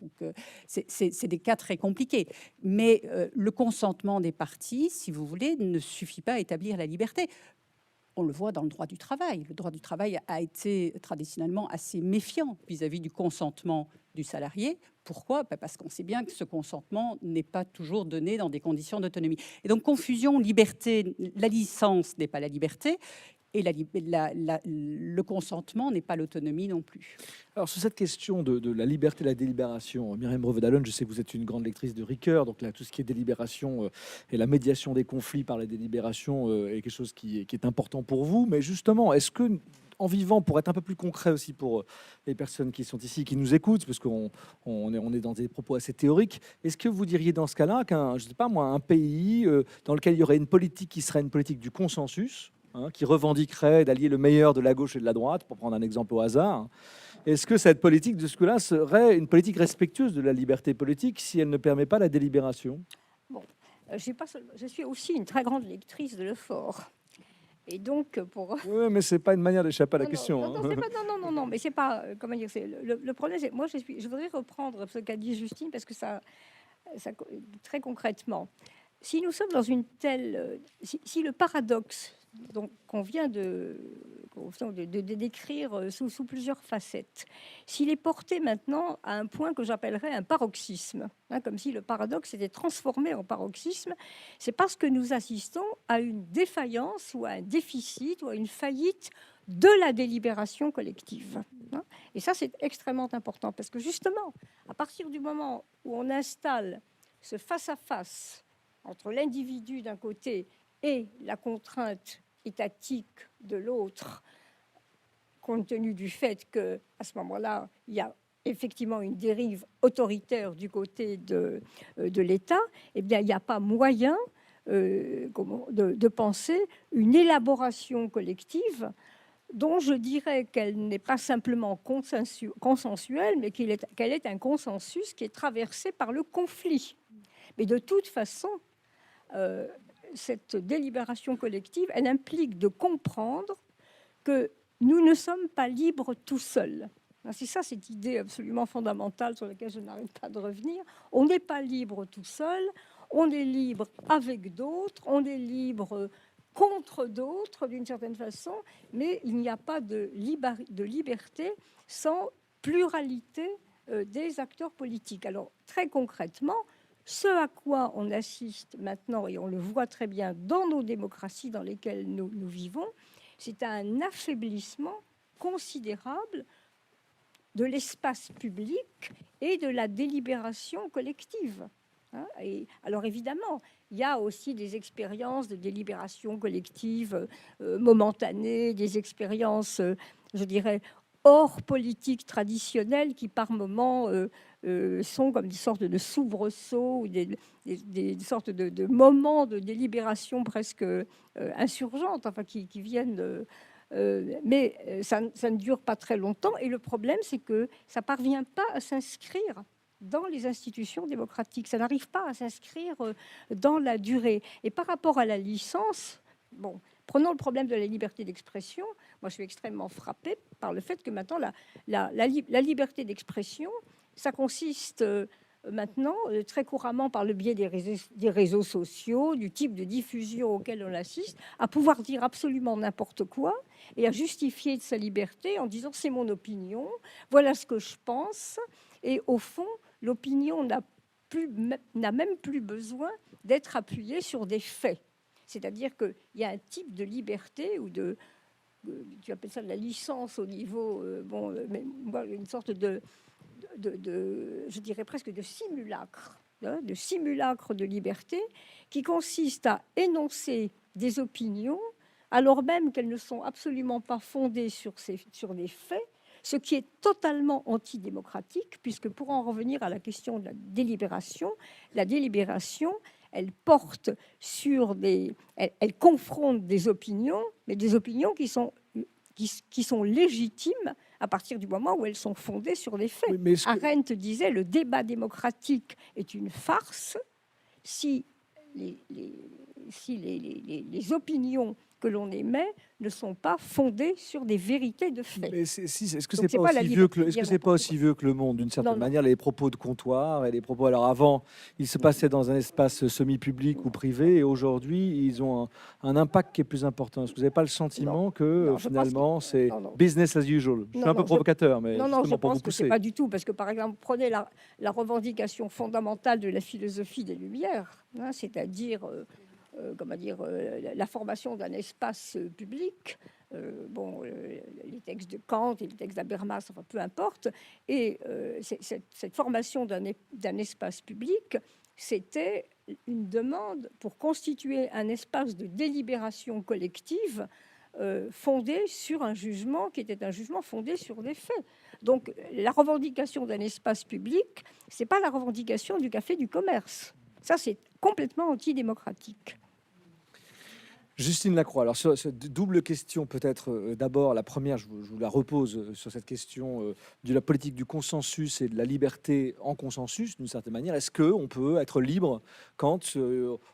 c'est des cas très compliqués. Mais le consentement des parties, si vous voulez, ne suffit pas à établir la liberté. On le voit dans le droit du travail. Le droit du travail a été traditionnellement assez méfiant vis-à-vis du consentement du salarié. Pourquoi? Parce qu'on sait bien que ce consentement n'est pas toujours donné dans des conditions d'autonomie. Et donc, confusion, liberté, la licence n'est pas la liberté, et le consentement n'est pas l'autonomie non plus. Alors, sur cette question de la liberté de la délibération, Myriam Revedalon, je sais que vous êtes une grande lectrice de Ricoeur, donc là, tout ce qui est délibération et la médiation des conflits par la délibération est quelque chose qui est important pour vous. Mais justement, est-ce que, en vivant, pour être un peu plus concret aussi pour les personnes qui sont ici, qui nous écoutent, parce qu'on est dans des propos assez théoriques, est-ce que vous diriez dans ce cas-là je sais pas moi, un pays dans lequel il y aurait une politique qui serait une politique du consensus, qui revendiquerait d'allier le meilleur de la gauche et de la droite, pour prendre un exemple au hasard. Est-ce que cette politique, de ce que-là, serait une politique respectueuse de la liberté politique si elle ne permet pas la délibération? Bon, je suis aussi une très grande lectrice de Lefort. Et donc, Oui, mais c'est pas une manière d'échapper à la non, question. non, mais c'est pas... comment dire, le problème, c'est... Moi, je voudrais reprendre ce qu'a dit Justine, parce que ça, très concrètement, si nous sommes dans une telle... Si le paradoxe qu'on vient de décrire sous plusieurs facettes, s'il est porté maintenant à un point que j'appellerais un paroxysme, comme si le paradoxe était transformé en paroxysme, c'est parce que nous assistons à une défaillance ou à un déficit ou à une faillite de la délibération collective. Et ça, c'est extrêmement important, parce que justement, à partir du moment où on installe ce face-à-face entre l'individu d'un côté et la contrainte étatique de l'autre, compte tenu du fait que à ce moment-là, il y a effectivement une dérive autoritaire du côté de l'État, eh bien, il n'y a pas moyen de penser une élaboration collective dont je dirais qu'elle n'est pas simplement consensuelle, mais qu'elle est un consensus qui est traversé par le conflit. Mais de toute façon, cette délibération collective, elle implique de comprendre que nous ne sommes pas libres tout seuls. C'est ça, cette idée absolument fondamentale sur laquelle je n'arrête pas de revenir. On n'est pas libre tout seul, on est libre avec d'autres, on est libre contre d'autres d'une certaine façon, mais il n'y a pas de liberté sans pluralité des acteurs politiques. Alors, très concrètement, ce à quoi on assiste maintenant, et on le voit très bien dans nos démocraties dans lesquelles nous vivons, c'est un affaiblissement considérable de l'espace public et de la délibération collective. Et alors évidemment, il y a aussi des expériences de délibération collective momentanées, des expériences, je dirais, hors politique traditionnelle qui par moments sont comme des sortes de soubresauts ou des sortes de moments de délibération presque insurgentes, enfin qui viennent... mais ça ne dure pas très longtemps. Et le problème, c'est que ça ne parvient pas à s'inscrire dans les institutions démocratiques. Ça n'arrive pas à s'inscrire dans la durée. Et par rapport à la licence, bon, prenons le problème de la liberté d'expression. Moi, je suis extrêmement frappée par le fait que maintenant, la liberté d'expression, ça consiste maintenant, très couramment par le biais des réseaux sociaux, du type de diffusion auquel on assiste, à pouvoir dire absolument n'importe quoi et à justifier de sa liberté en disant c'est mon opinion, voilà ce que je pense. Et au fond, l'opinion n'a même plus besoin d'être appuyée sur des faits. C'est-à-dire qu'il y a un type de liberté ou tu appelles ça de la licence au niveau, une sorte je dirais presque de simulacre, de liberté, qui consiste à énoncer des opinions alors même qu'elles ne sont absolument pas fondées sur des faits, ce qui est totalement antidémocratique, puisque pour en revenir à la question de la délibération, elle porte sur elle confronte des opinions, mais des opinions qui sont légitimes à partir du moment où elles sont fondées sur des faits. Oui, Arendt disait le débat démocratique est une farce si les opinions que l'on émet ne sont pas fondées sur des vérités de fait. Mais est-ce que Donc, c'est pas aussi vieux que n'importe vieux que le monde d'une certaine Non. manière, les propos de comptoir et les propos. Alors avant, ils se passaient dans un espace semi-public ou privé, et aujourd'hui, ils ont un impact qui est plus important. Est-ce que vous n'avez pas le sentiment que Non, je finalement, pense c'est non. business as usual? Je suis un peu provocateur, mais Non, je justement pour pense vous que c'est pousser. pas du tout, parce que par exemple, prenez la revendication fondamentale de la philosophie des Lumières, hein, c'est-à-dire la formation d'un espace public. Les textes de Kant et les textes d'Habermas, enfin peu importe. Et cette formation d'un espace public, c'était une demande pour constituer un espace de délibération collective fondé sur un jugement qui était un jugement fondé sur des faits. Donc la revendication d'un espace public, c'est pas la revendication du café du commerce. Ça, c'est complètement antidémocratique. Justine Lacroix, alors sur cette double question, peut-être d'abord, la première, je vous la repose sur cette question de la politique du consensus et de la liberté en consensus, d'une certaine manière. Est-ce qu'on peut être libre quand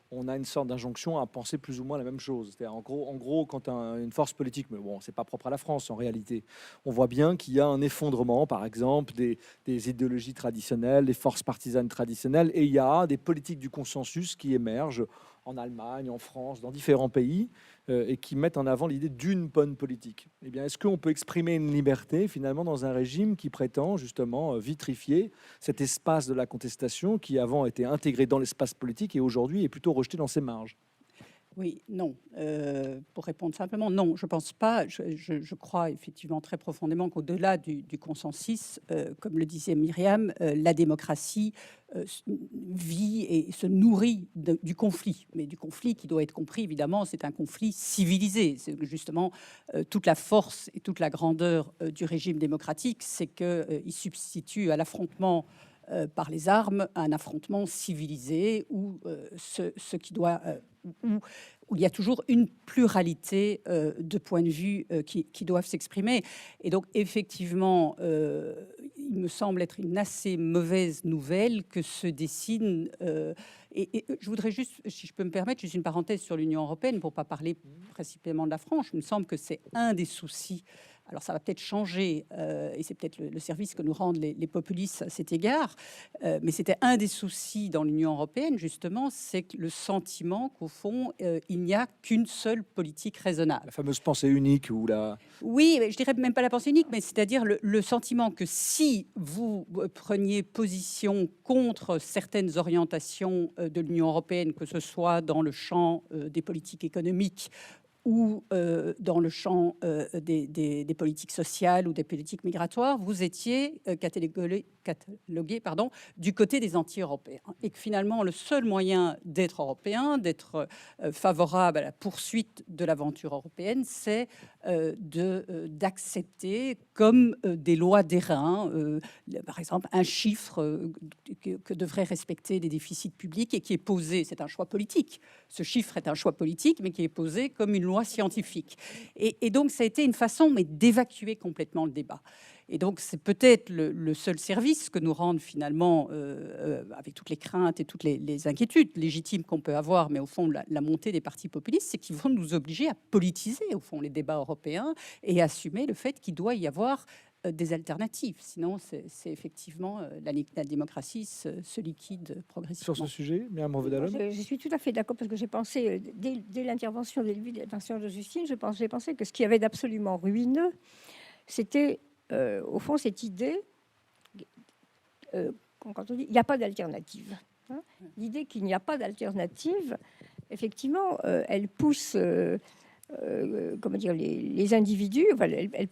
on a une sorte d'injonction à penser plus ou moins la même chose? C'est-à-dire, en gros, quand une force politique, mais bon, c'est pas propre à la France en réalité, on voit bien qu'il y a un effondrement, par exemple, des idéologies traditionnelles, des forces partisanes traditionnelles, et il y a des politiques du consensus qui émergent en Allemagne, en France, dans différents pays, et qui mettent en avant l'idée d'une bonne politique. Eh bien, est-ce qu'on peut exprimer une liberté, finalement, dans un régime qui prétend, justement, vitrifier cet espace de la contestation qui, avant, était intégré dans l'espace politique et aujourd'hui est plutôt rejeté dans ses marges? Oui, non. Pour répondre simplement, non, je ne pense pas. Je crois effectivement très profondément qu'au-delà du consensus, comme le disait Myriam, la démocratie vit et se nourrit du conflit. Mais du conflit qui doit être compris, évidemment, c'est un conflit civilisé. C'est justement toute la force et toute la grandeur du régime démocratique, c'est qu'il substitue à l'affrontement par les armes un affrontement civilisé où ce qui doit... où il y a toujours une pluralité de points de vue qui doivent s'exprimer. Et donc, effectivement, il me semble être une assez mauvaise nouvelle que se dessine... Et je voudrais juste, si je peux me permettre, juste une parenthèse sur l'Union européenne, pour ne pas parler principalement de la France. Il me semble que c'est un des soucis. Alors ça va peut-être changer, et c'est peut-être le service que nous rendent les populistes à cet égard, mais c'était un des soucis dans l'Union européenne, justement, c'est que le sentiment qu'au fond, il n'y a qu'une seule politique raisonnable. La fameuse pensée unique ou la... Oui, je dirais même pas la pensée unique, mais c'est-à-dire le sentiment que si vous preniez position contre certaines orientations de l'Union européenne, que ce soit dans le champ des politiques économiques ou dans le champ des politiques sociales ou des politiques migratoires, vous étiez catalogué du côté des anti-européens. Et que finalement, le seul moyen d'être européen, d'être favorable à la poursuite de l'aventure européenne, c'est d'accepter comme des lois d'airain, par exemple, un chiffre que devraient respecter les déficits publics et qui est posé, c'est un choix politique. Ce chiffre est un choix politique, mais qui est posé comme une loi scientifique. Et donc, ça a été une façon d'évacuer complètement le débat. Et donc, c'est peut-être le seul service que nous rendent finalement, avec toutes les craintes et toutes les inquiétudes légitimes qu'on peut avoir, mais au fond, la montée des partis populistes, c'est qu'ils vont nous obliger à politiser, au fond, les débats européens et assumer le fait qu'il doit y avoir des alternatives. Sinon, c'est effectivement la démocratie se liquide progressivement. Sur ce sujet, Myriam Revaud-Dallon. Je suis tout à fait d'accord parce que j'ai pensé, dès l'intervention, dès le début de l'intervention de Justine, j'ai pensé que ce qu'il y avait d'absolument ruineux, c'était au fond cette idée, quand on dit il n'y a pas d'alternative. Hein, l'idée qu'il n'y a pas d'alternative, effectivement, elle pousse comment dire, les individus, enfin,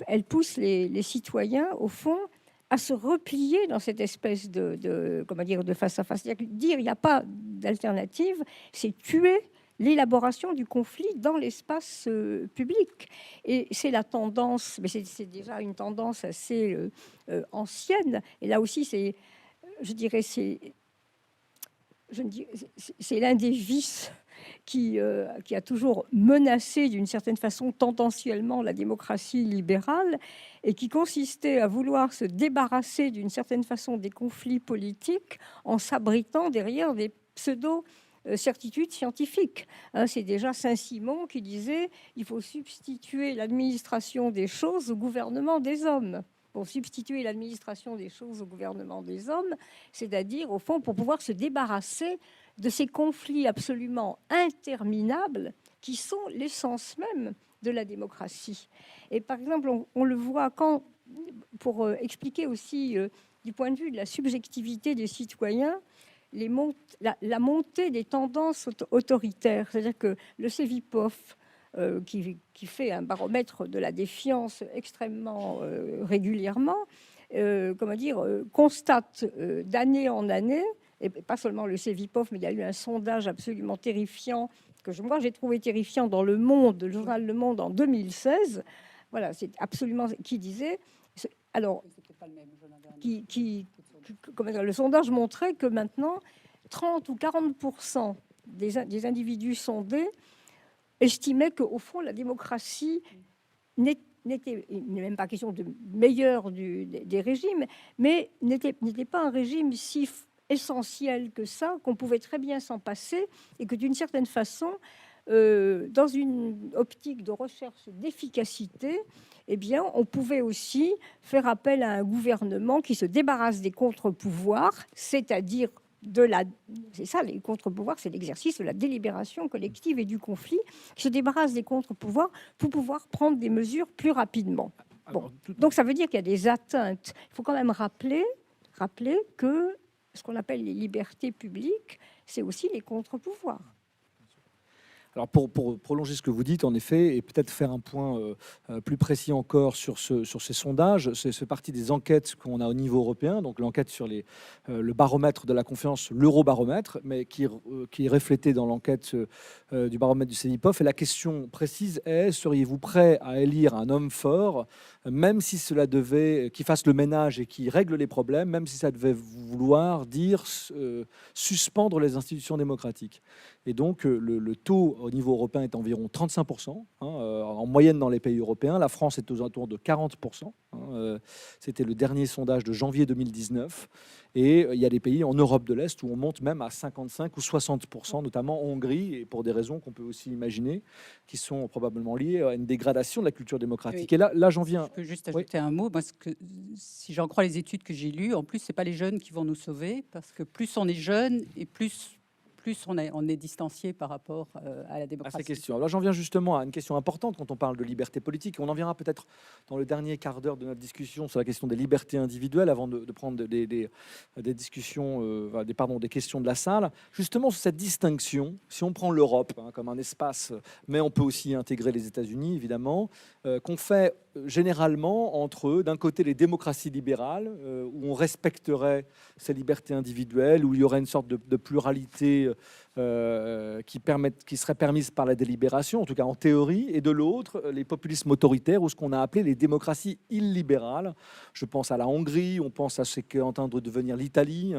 elle pousse les citoyens, au fond, à se replier dans cette espèce comment dire, de face à face. C'est-à-dire que dire il n'y a pas d'alternative, c'est tuer l'élaboration du conflit dans l'espace public. Et c'est la tendance, mais c'est déjà une tendance assez ancienne. Et là aussi, je dirais, c'est l'un des vices qui a toujours menacé d'une certaine façon tendanciellement la démocratie libérale et qui consistait à vouloir se débarrasser d'une certaine façon des conflits politiques en s'abritant derrière des pseudo-certitudes scientifiques. Hein, c'est déjà Saint-Simon qui disait il faut substituer l'administration des choses au gouvernement des hommes. Pour substituer l'administration des choses au gouvernement des hommes, c'est-à-dire, au fond, pour pouvoir se débarrasser de ces conflits absolument interminables qui sont l'essence même de la démocratie. Et par exemple, on le voit pour expliquer aussi, du point de vue de la subjectivité des citoyens, la montée des tendances autoritaires. C'est-à-dire que le Cevipof, qui fait un baromètre de la défiance extrêmement régulièrement, constate d'année en année, et pas seulement le Cevipof, mais il y a eu un sondage absolument terrifiant, moi j'ai trouvé terrifiant dans Le journal Le Monde en 2016, voilà, c'est absolument, qui disait, alors, le sondage montrait que maintenant, 30 ou 40% des individus sondés estimaient qu'au fond, la démocratie il n'est même pas question de meilleur des régimes, mais n'était pas un régime si essentiel que ça, qu'on pouvait très bien s'en passer, et que d'une certaine façon, dans une optique de recherche d'efficacité, eh bien, on pouvait aussi faire appel à un gouvernement qui se débarrasse des contre-pouvoirs, c'est-à-dire c'est ça, les contre-pouvoirs, c'est l'exercice de la délibération collective et du conflit, qui se débarrasse des contre-pouvoirs pour pouvoir prendre des mesures plus rapidement. Bon. Donc ça veut dire qu'il y a des atteintes. Il faut quand même rappeler que ce qu'on appelle les libertés publiques, c'est aussi les contre-pouvoirs. Alors pour prolonger ce que vous dites, en effet, et peut-être faire un point plus précis encore sur ces sondages, c'est partie des enquêtes qu'on a au niveau européen, donc l'enquête sur le baromètre de la confiance, l'eurobaromètre, mais qui est reflété dans l'enquête du baromètre du Cevipof. Et la question précise est, seriez-vous prêt à élire un homme fort, même si cela devait, qui fasse le ménage et qui règle les problèmes, même si ça devait vouloir dire suspendre les institutions démocratiques. Et donc, le taux au niveau européen est environ 35%, en moyenne dans les pays européens. La France est aux alentours de 40%. C'était le dernier sondage de janvier 2019. Et il y a des pays en Europe de l'Est où on monte même à 55 ou 60%, notamment en Hongrie, et pour des raisons qu'on peut aussi imaginer, qui sont probablement liées à une dégradation de la culture démocratique. Oui. Et là, j'en viens... Je peux juste ajouter un mot, parce que si j'en crois les études que j'ai lues, en plus, ce n'est pas les jeunes qui vont nous sauver, parce que plus on est jeune et plus on est distancié par rapport à la démocratie. À ces questions. Alors j'en viens justement à une question importante quand on parle de liberté politique. On en viendra peut-être dans le dernier quart d'heure de notre discussion sur la question des libertés individuelles avant de prendre des discussions, des questions de la salle. Justement sur cette distinction, si on prend l'Europe comme un espace, mais on peut aussi intégrer les États-Unis évidemment, qu'on fait généralement entre d'un côté les démocraties libérales où on respecterait ces libertés individuelles, où il y aurait une sorte de pluralité qui serait permise par la délibération, en tout cas en théorie, et de l'autre, les populismes autoritaires ou ce qu'on a appelé les démocraties illibérales. Je pense à la Hongrie, on pense à ce qu'est en train de devenir l'Italie,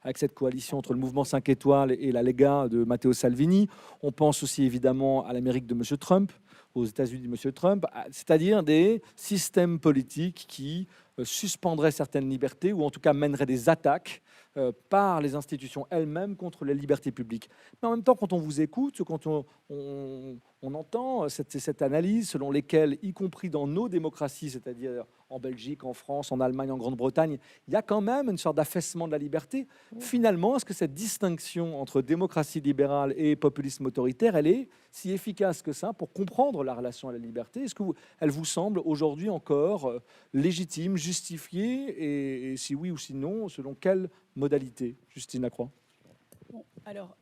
avec cette coalition entre le mouvement 5 étoiles et la Lega de Matteo Salvini. On pense aussi évidemment à l'Amérique de M. Trump. aux États-Unis de M. Trump, c'est-à-dire des systèmes politiques qui suspendraient certaines libertés ou en tout cas mèneraient des attaques par les institutions elles-mêmes contre les libertés publiques. Mais en même temps, quand on vous écoute, quand on entend cette analyse selon lesquelles, y compris dans nos démocraties, c'est-à-dire en Belgique, en France, en Allemagne, en Grande-Bretagne, il y a quand même une sorte d'affaissement de la liberté. Finalement, est-ce que cette distinction entre démocratie libérale et populisme autoritaire, elle est si efficace que ça pour comprendre la relation à la liberté? Est-ce qu'elle vous semble aujourd'hui encore légitime, justifiée, et si oui ou si non, selon quelle modalité? Justine Lacroix. Bon, alors,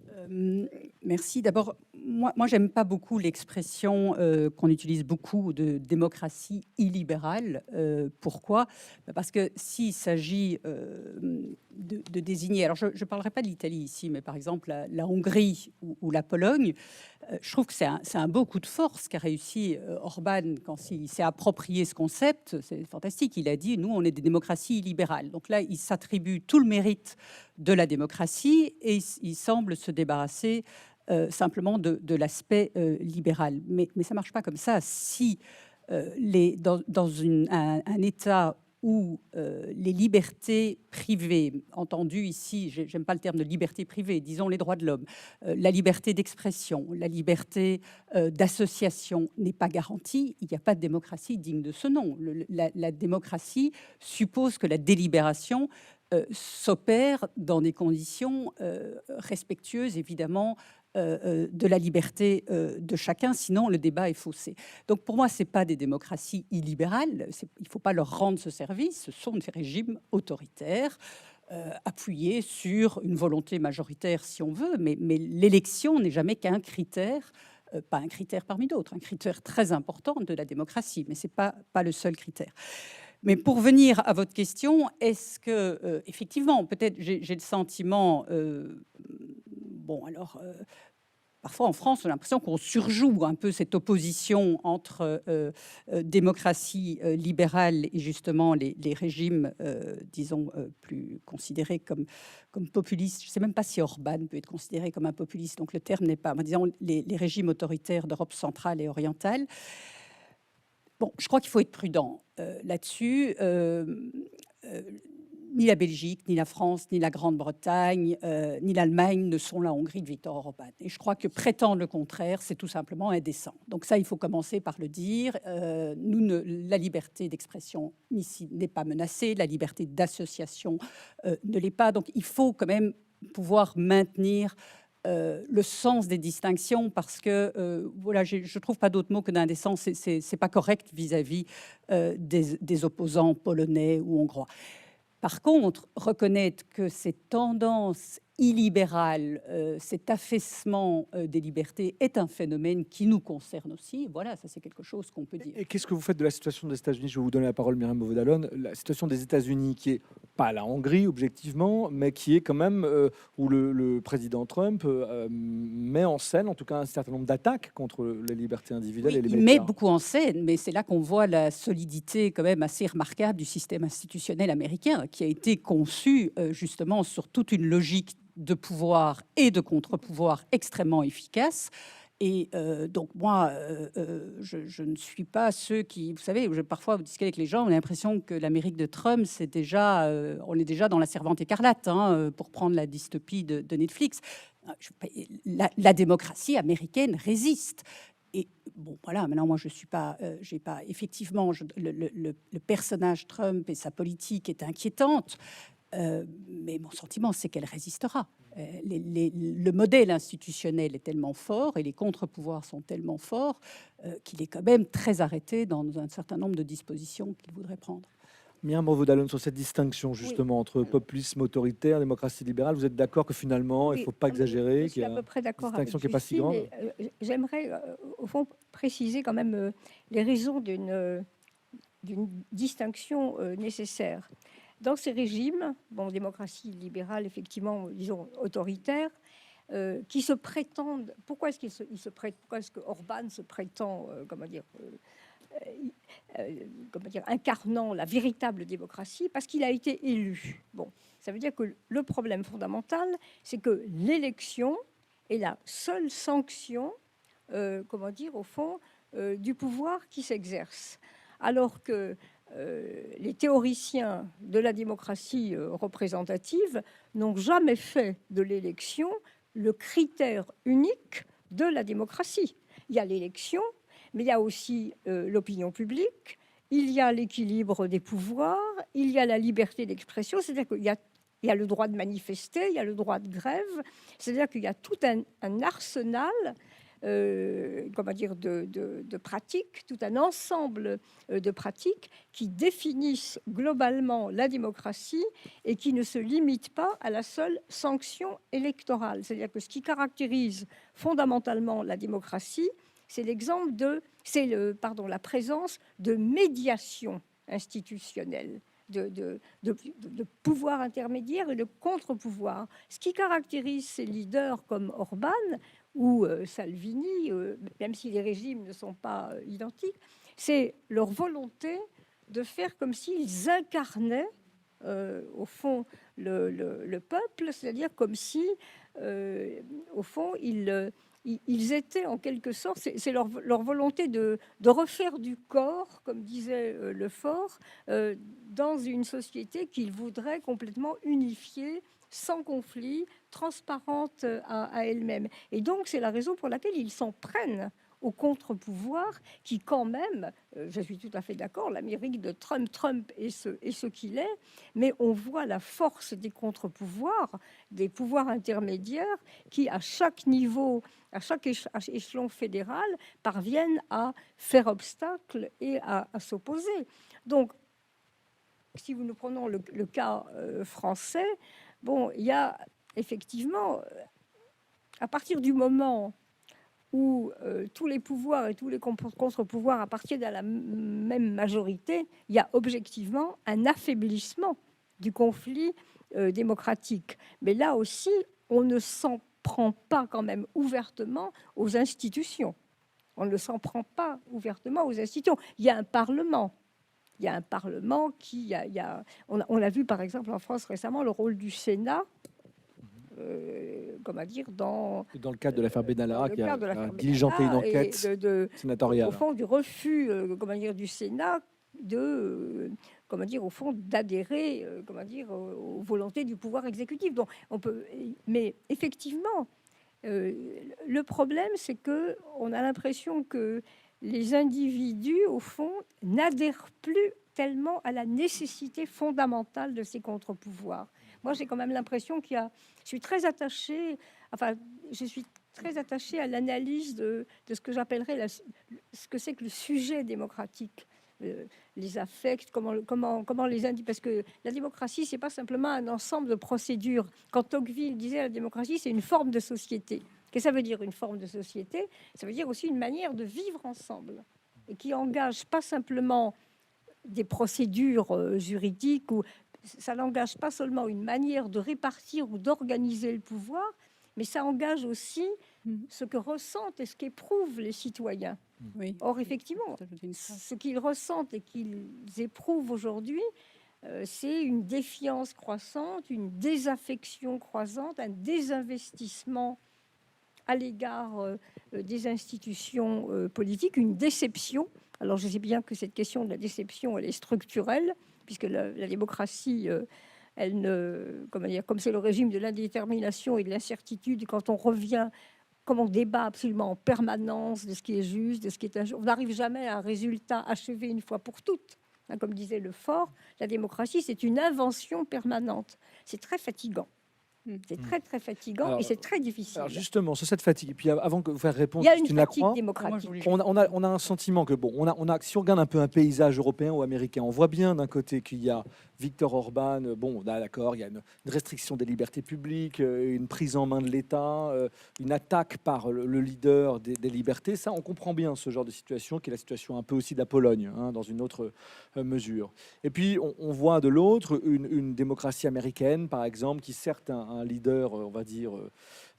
merci. D'abord, moi j'aime pas beaucoup l'expression qu'on utilise beaucoup de démocratie illibérale. Pourquoi? Parce que s'il s'agit de désigner, alors je ne parlerai pas de l'Italie ici, mais par exemple la Hongrie ou la Pologne, je trouve que c'est un beau coup de force qu'a réussi Orban quand il s'est approprié ce concept. C'est fantastique. Il a dit, nous, on est des démocraties illibérales. Donc là, il s'attribue tout le mérite de la démocratie et il semble se débarrasser simplement de l'aspect libéral. Mais ça ne marche pas comme ça. Si dans un État où les libertés privées, entendues ici, j'aime pas le terme de liberté privée, disons les droits de l'homme, la liberté d'expression, la liberté d'association n'est pas garantie, il n'y a pas de démocratie digne de ce nom. La démocratie suppose que la délibération s'opère dans des conditions respectueuses, évidemment, de la liberté de chacun, sinon le débat est faussé. Donc pour moi, ce n'est pas des démocraties illibérales, il ne faut pas leur rendre ce service, ce sont des régimes autoritaires, appuyés sur une volonté majoritaire si on veut, mais l'élection n'est jamais qu'un critère, pas un critère parmi d'autres, un critère très important de la démocratie, mais ce n'est pas le seul critère. Mais pour venir à votre question, est-ce que, effectivement, peut-être j'ai le sentiment, parfois en France, on a l'impression qu'on surjoue un peu cette opposition entre démocratie libérale et justement les régimes, disons, plus considérés comme populistes. Je ne sais même pas si Orban peut être considéré comme un populiste, donc le terme n'est pas, disons, les régimes autoritaires d'Europe centrale et orientale. Bon, je crois qu'il faut être prudent là-dessus. Ni la Belgique, ni la France, ni la Grande-Bretagne, ni l'Allemagne ne sont la Hongrie de Viktor Orban. Et je crois que prétendre le contraire, c'est tout simplement indécent. Donc ça, il faut commencer par le dire. La liberté d'expression ici n'est pas menacée, la liberté d'association ne l'est pas. Donc il faut quand même pouvoir maintenir le sens des distinctions, parce que voilà, je trouve pas d'autre mot que d'indécent. C'est pas correct vis-à-vis des opposants polonais ou hongrois. Par contre, reconnaître que ces tendances illibérales, cet affaissement des libertés est un phénomène qui nous concerne aussi. Voilà, ça c'est quelque chose qu'on peut dire. Et qu'est-ce que vous faites de la situation des États-Unis? Je vais vous donner la parole, Myriam Beauvais-Dallon. La situation des États-Unis qui est pas la Hongrie objectivement, mais qui est quand même où le président Trump met en scène, en tout cas, un certain nombre d'attaques contre les libertés individuelles et les médias. Il met beaucoup en scène, mais c'est là qu'on voit la solidité quand même assez remarquable du système institutionnel américain, qui a été conçu justement sur toute une logique de pouvoir et de contre-pouvoir extrêmement efficace. Et donc moi, je ne suis pas ceux qui, vous savez, parfois vous discutez avec les gens, on a l'impression que l'Amérique de Trump, c'est déjà, on est déjà dans la Servante écarlate, hein, pour prendre la dystopie de Netflix. La démocratie américaine résiste. Et bon, voilà, maintenant, moi, je suis pas, j'ai pas, effectivement, le personnage Trump et sa politique est inquiétante. Mais mon sentiment, c'est qu'elle résistera. Le modèle institutionnel est tellement fort et les contre-pouvoirs sont tellement forts qu'il est quand même très arrêté dans un certain nombre de dispositions qu'il voudrait prendre. Myriam Beauvais-Dallon, sur cette distinction justement entre populisme autoritaire, démocratie libérale, vous êtes d'accord que finalement, il ne faut pas exagérer, je suis à peu près d'accord avec distinction qui n'est pas si grande? J'aimerais, au fond, préciser quand même les raisons d'une distinction nécessaire. Dans ces régimes, démocratie libérale, effectivement, disons autoritaire, qui se prétendent. Pourquoi est-ce pourquoi est-ce que Orban se prétend, incarnant la véritable démocratie? Parce qu'il a été élu. Bon, ça veut dire que le problème fondamental, c'est que l'élection est la seule sanction, au fond, du pouvoir qui s'exerce. Alors que les théoriciens de la démocratie représentative n'ont jamais fait de l'élection le critère unique de la démocratie. Il y a l'élection, mais il y a aussi l'opinion publique, il y a l'équilibre des pouvoirs, il y a la liberté d'expression, c'est-à-dire qu'il y a le droit de manifester, il y a le droit de grève, c'est-à-dire qu'il y a tout un arsenal de pratiques, tout un ensemble de pratiques qui définissent globalement la démocratie et qui ne se limitent pas à la seule sanction électorale. C'est-à-dire que ce qui caractérise fondamentalement la démocratie, c'est la présence de médiation institutionnelle, de pouvoir intermédiaire et de contre-pouvoir. Ce qui caractérise ces leaders comme Orban ou Salvini, même si les régimes ne sont pas identiques, c'est leur volonté de faire comme s'ils incarnaient au fond le peuple, c'est-à-dire comme si au fond ils étaient en quelque sorte, c'est leur volonté de refaire du corps, comme disait Lefort, dans une société qu'ils voudraient complètement unifiée, sans conflit, transparente à elle-même. Et donc, c'est la raison pour laquelle ils s'en prennent au contre-pouvoir qui, quand même, je suis tout à fait d'accord, l'Amérique de Trump est ce qu'il est, mais on voit la force des contre-pouvoirs, des pouvoirs intermédiaires qui, à chaque niveau, à chaque échelon fédéral, parviennent à faire obstacle et à s'opposer. Donc, si nous prenons le cas français, bon, il y a effectivement, à partir du moment où tous les pouvoirs et tous les contre-pouvoirs appartiennent à la même majorité, il y a objectivement un affaiblissement du conflit démocratique. Mais là aussi, on ne s'en prend pas quand même ouvertement aux institutions. On ne s'en prend pas ouvertement aux institutions. Il y a un Parlement. Il y a un Parlement qui... On a vu, par exemple, en France récemment, le rôle du Sénat, dans le cadre de l'affaire Benalla, qui a diligenté une enquête sénatoriale. Au fond, du refus du Sénat au fond, d'adhérer aux volontés du pouvoir exécutif. Donc, mais effectivement, le problème, c'est qu'on a l'impression que les individus, au fond, n'adhèrent plus tellement à la nécessité fondamentale de ces contre-pouvoirs. Moi, j'ai quand même l'impression je suis très attachée à l'analyse de ce que j'appellerais ce que c'est que le sujet démocratique, les affects, comment les individus, parce que la démocratie, c'est pas simplement un ensemble de procédures. Quand Tocqueville disait la démocratie, c'est une forme de société. Qu'est-ce que ça veut dire, une forme de société? Ça veut dire aussi une manière de vivre ensemble et qui engage pas simplement des procédures juridiques, ou ça n'engage pas seulement une manière de répartir ou d'organiser le pouvoir, mais ça engage aussi ce que ressentent et ce qu'éprouvent les citoyens. Oui. Or, effectivement, ce qu'ils ressentent et qu'ils éprouvent aujourd'hui, c'est une défiance croissante, une désaffection croissante, un désinvestissement à l'égard des institutions politiques, une déception. Alors, je sais bien que cette question de la déception, elle est structurelle, puisque la démocratie, comme c'est le régime de l'indétermination et de l'incertitude, quand on revient, comme on débat absolument en permanence de ce qui est juste, de ce qui est injuste, on n'arrive jamais à un résultat achevé une fois pour toutes. Comme disait Lefort, la démocratie, c'est une invention permanente. C'est très fatigant. C'est très, très fatigant et c'est très difficile. Alors justement, sur cette fatigue, et puis avant que vous faire répondre, il y a une fatigue démocratique. On a un sentiment que, si on regarde un peu un paysage européen ou américain, on voit bien d'un côté qu'il y a Viktor Orban, d'accord, il y a une restriction des libertés publiques, une prise en main de l'État, une attaque par le leader des libertés. Ça, on comprend bien ce genre de situation, qui est la situation un peu aussi de la Pologne, dans une autre mesure. Et puis, on voit de l'autre une démocratie américaine, par exemple, qui certes un leader, on va dire,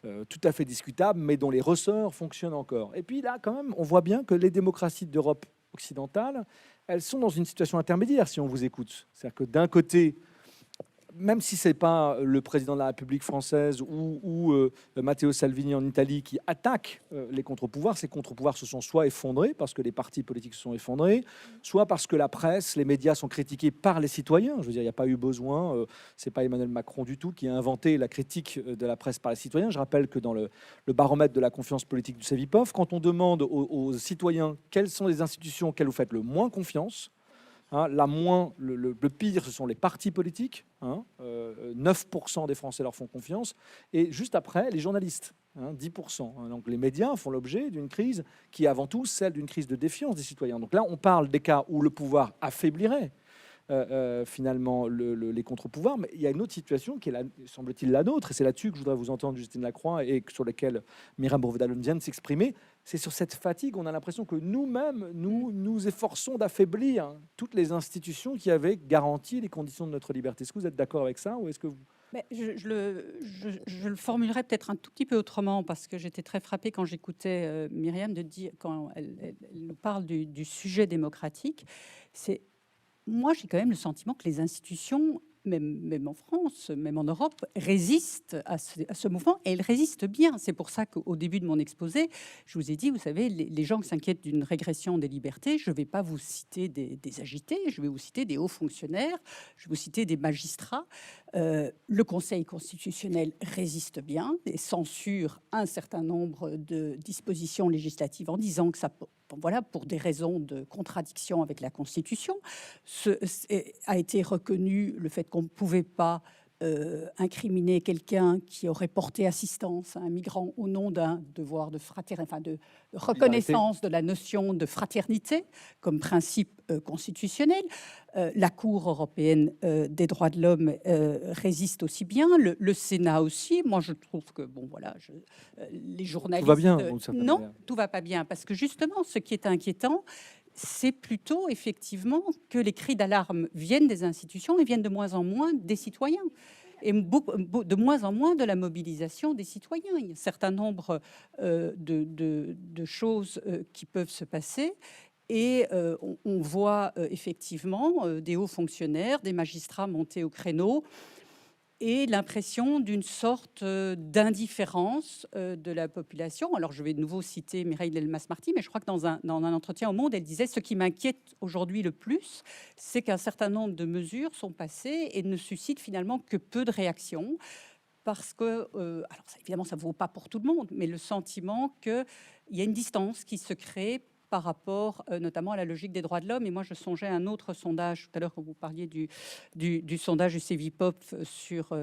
tout à fait discutable, mais dont les ressorts fonctionnent encore. Et puis là, quand même, on voit bien que les démocraties d'Europe occidentale, elles sont dans une situation intermédiaire, si on vous écoute. C'est-à-dire que d'un côté, même si ce n'est pas le président de la République française ou Matteo Salvini en Italie qui attaque les contre-pouvoirs, ces contre-pouvoirs se sont soit effondrés parce que les partis politiques se sont effondrés, soit parce que la presse, les médias sont critiqués par les citoyens. Je veux dire, il n'y a pas eu besoin, c'est pas Emmanuel Macron du tout qui a inventé la critique de la presse par les citoyens. Je rappelle que dans le baromètre de la confiance politique du Cevipof, quand on demande aux citoyens quelles sont les institutions auxquelles vous faites le moins confiance, le pire, ce sont les partis politiques. 9% des Français leur font confiance. Et juste après, les journalistes, 10%. Donc les médias font l'objet d'une crise qui est avant tout celle d'une crise de défiance des citoyens. Donc là, on parle des cas où le pouvoir affaiblirait finalement les contre-pouvoirs. Mais il y a une autre situation qui est, semble-t-il, la nôtre. Et c'est là-dessus que je voudrais vous entendre, Justine Lacroix, et sur laquelle Myriam Bourveda-Leune vient de s'exprimer. C'est sur cette fatigue, on a l'impression que nous-mêmes, nous efforçons d'affaiblir toutes les institutions qui avaient garanti les conditions de notre liberté. Est-ce que vous êtes d'accord avec ça ou est-ce que vous... Mais je le formulerai peut-être un tout petit peu autrement, parce que j'étais très frappée quand j'écoutais Myriam de dire, quand elle nous parle du sujet démocratique, moi j'ai quand même le sentiment que les institutions, même en France, même en Europe, résistent à ce mouvement, et elles résistent bien. C'est pour ça qu'au début de mon exposé, je vous ai dit, vous savez, les gens qui s'inquiètent d'une régression des libertés, je ne vais pas vous citer des agités, je vais vous citer des hauts fonctionnaires, je vais vous citer des magistrats. Le Conseil constitutionnel résiste bien et censure un certain nombre de dispositions législatives en disant que ça, voilà, pour des raisons de contradiction avec la Constitution, a été reconnu le fait qu'on ne pouvait pas incriminer quelqu'un qui aurait porté assistance à un migrant au nom d'un devoir de fraternité, enfin de reconnaissance de la notion de fraternité comme principe constitutionnel. La Cour européenne des droits de l'homme résiste aussi bien, le Sénat aussi. Moi, je trouve que bon, voilà, les journalistes. Tout va bien. Non, tout va pas bien, parce que justement, ce qui est inquiétant, c'est plutôt effectivement que les cris d'alarme viennent des institutions et viennent de moins en moins des citoyens. Et de moins en moins de la mobilisation des citoyens. Il y a un certain nombre de choses qui peuvent se passer. Et on voit effectivement des hauts fonctionnaires, des magistrats monter au créneau, et l'impression d'une sorte d'indifférence de la population. Alors, je vais de nouveau citer Mireille Delmas-Marty, mais je crois que dans un entretien au Monde, elle disait « Ce qui m'inquiète aujourd'hui le plus, c'est qu'un certain nombre de mesures sont passées et ne suscitent finalement que peu de réactions. » Parce que, alors ça, évidemment, ça ne vaut pas pour tout le monde, mais le sentiment qu'il y a une distance qui se crée par rapport notamment à la logique des droits de l'homme. Et moi, je songeais à un autre sondage, tout à l'heure, quand vous parliez du sondage du Cevipof sur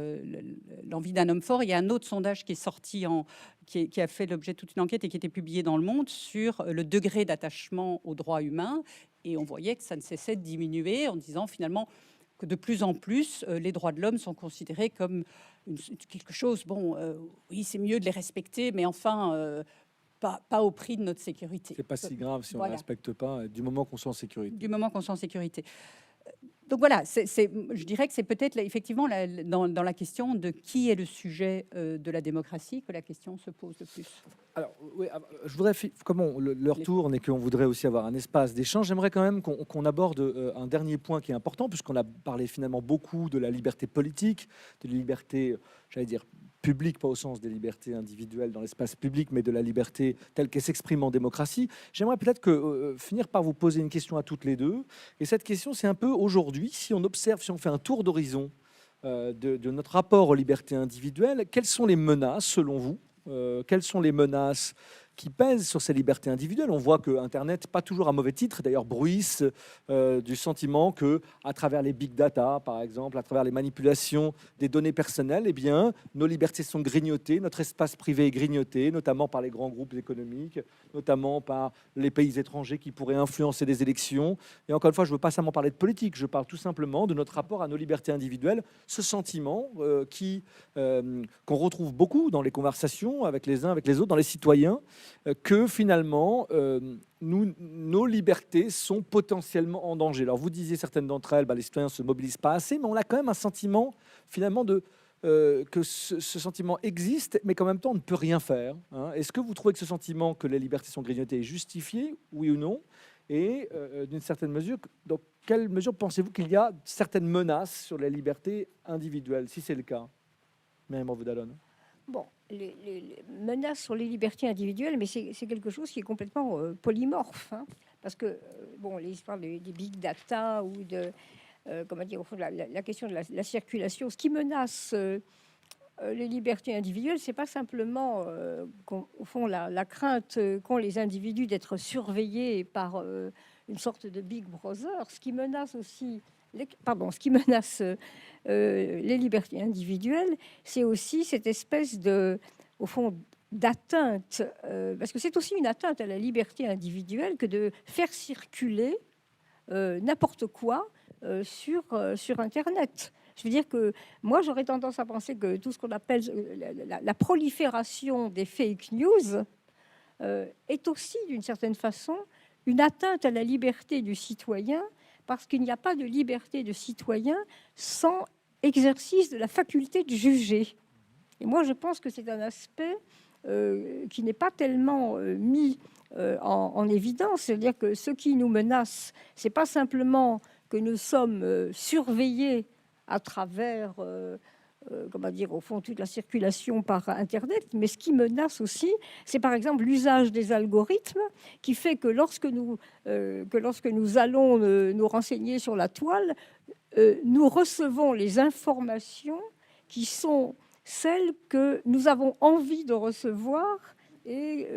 l'envie d'un homme fort. Il y a un autre sondage qui est sorti, qui a fait l'objet de toute une enquête et qui était publié dans Le Monde sur le degré d'attachement aux droits humains. Et on voyait que ça ne cessait de diminuer en disant finalement que de plus en plus, les droits de l'homme sont considérés comme quelque chose, bon, oui, c'est mieux de les respecter, mais enfin... Pas au prix de notre sécurité. C'est pas si grave si on voilà. ne respecte pas, du moment qu'on soit en sécurité. Du moment qu'on soit en sécurité. Donc voilà, je dirais que c'est peut-être effectivement dans la question de qui est le sujet de la démocratie que la question se pose le plus. Alors, oui, je voudrais, comme l'heure tourne et qu'on voudrait aussi avoir un espace d'échange, j'aimerais quand même qu'on aborde un dernier point qui est important, puisqu'on a parlé finalement beaucoup de la liberté politique, de la liberté, j'allais dire, publique, pas au sens des libertés individuelles dans l'espace public, mais de la liberté telle qu'elle s'exprime en démocratie. J'aimerais peut-être finir par vous poser une question à toutes les deux. Et cette question, c'est un peu aujourd'hui, si on observe, si on fait un tour d'horizon de notre rapport aux libertés individuelles, quelles sont les menaces, selon vous, quelles sont les menaces qui pèsent sur ces libertés individuelles? On voit que Internet, pas toujours à mauvais titre, d'ailleurs, bruisse du sentiment que, à travers les big data, par exemple, à travers les manipulations des données personnelles, eh bien, nos libertés sont grignotées, notre espace privé est grignoté, notamment par les grands groupes économiques, notamment par les pays étrangers qui pourraient influencer des élections. Et encore une fois, je ne veux pas seulement parler de politique, je parle tout simplement de notre rapport à nos libertés individuelles, ce sentiment qu'on retrouve beaucoup dans les conversations avec les uns, avec les autres, dans les citoyens, que finalement, nos libertés sont potentiellement en danger. Alors vous disiez certaines d'entre elles, les citoyens ne se mobilisent pas assez, mais on a quand même un sentiment finalement que ce sentiment existe, mais qu'en même temps on ne peut rien faire. Est-ce que vous trouvez que ce sentiment que les libertés sont grignotées est justifié, oui ou non? Et d'une certaine mesure, donc, quelle mesure pensez-vous qu'il y a certaines menaces sur la liberté individuelle, si c'est le cas? Mme Morvedalon. Bon, les menaces sur les libertés individuelles, mais c'est quelque chose qui est complètement polymorphe, hein, parce que bon, les histoires des big data ou de comment dire, au fond, la question de la circulation, ce qui menace les libertés individuelles, c'est pas simplement au fond la crainte qu'ont les individus d'être surveillés par une sorte de Big Brother. Ce qui menace aussi ce qui menace les libertés individuelles, c'est aussi cette espèce de, au fond, d'atteinte, parce que c'est aussi une atteinte à la liberté individuelle que de faire circuler n'importe quoi sur Internet. Je veux dire que moi, j'aurais tendance à penser que tout ce qu'on appelle la prolifération des fake news est aussi, d'une certaine façon, une atteinte à la liberté du citoyen, parce qu'il n'y a pas de liberté de citoyen sans exercice de la faculté de juger. Et moi, je pense que c'est un aspect qui n'est pas tellement mis en évidence. C'est-à-dire que ce qui nous menace, c'est pas simplement que nous sommes surveillés à travers, comment dire, au fond, toute la circulation par Internet, mais ce qui menace aussi, c'est par exemple l'usage des algorithmes qui fait que lorsque nous allons nous renseigner sur la toile, nous recevons les informations qui sont celles que nous avons envie de recevoir et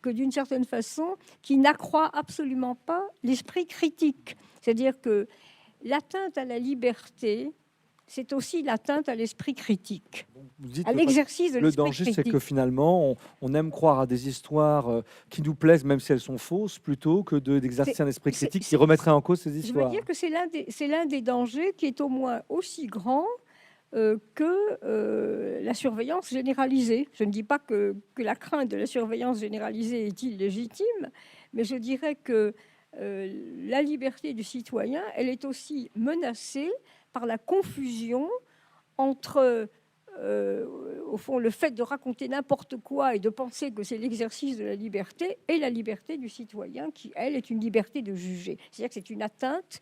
que d'une certaine façon, qui n'accroît absolument pas l'esprit critique. C'est-à-dire que l'atteinte à la liberté, c'est aussi l'atteinte à l'esprit critique, à l'exercice de le l'esprit danger, critique. c'est que finalement, on aime croire à des histoires qui nous plaisent, même si elles sont fausses, plutôt que d'exercer un esprit critique qui remettrait en cause ces Je histoires. veux dire que c'est l'un des dangers qui est au moins aussi grand que la surveillance généralisée. Je ne dis pas que la crainte de la surveillance généralisée est illégitime, mais je dirais que la liberté du citoyen, elle est aussi menacée par la confusion entre, au fond, le fait de raconter n'importe quoi et de penser que c'est l'exercice de la liberté, et la liberté du citoyen, qui, elle, est une liberté de juger. C'est-à-dire que c'est une atteinte.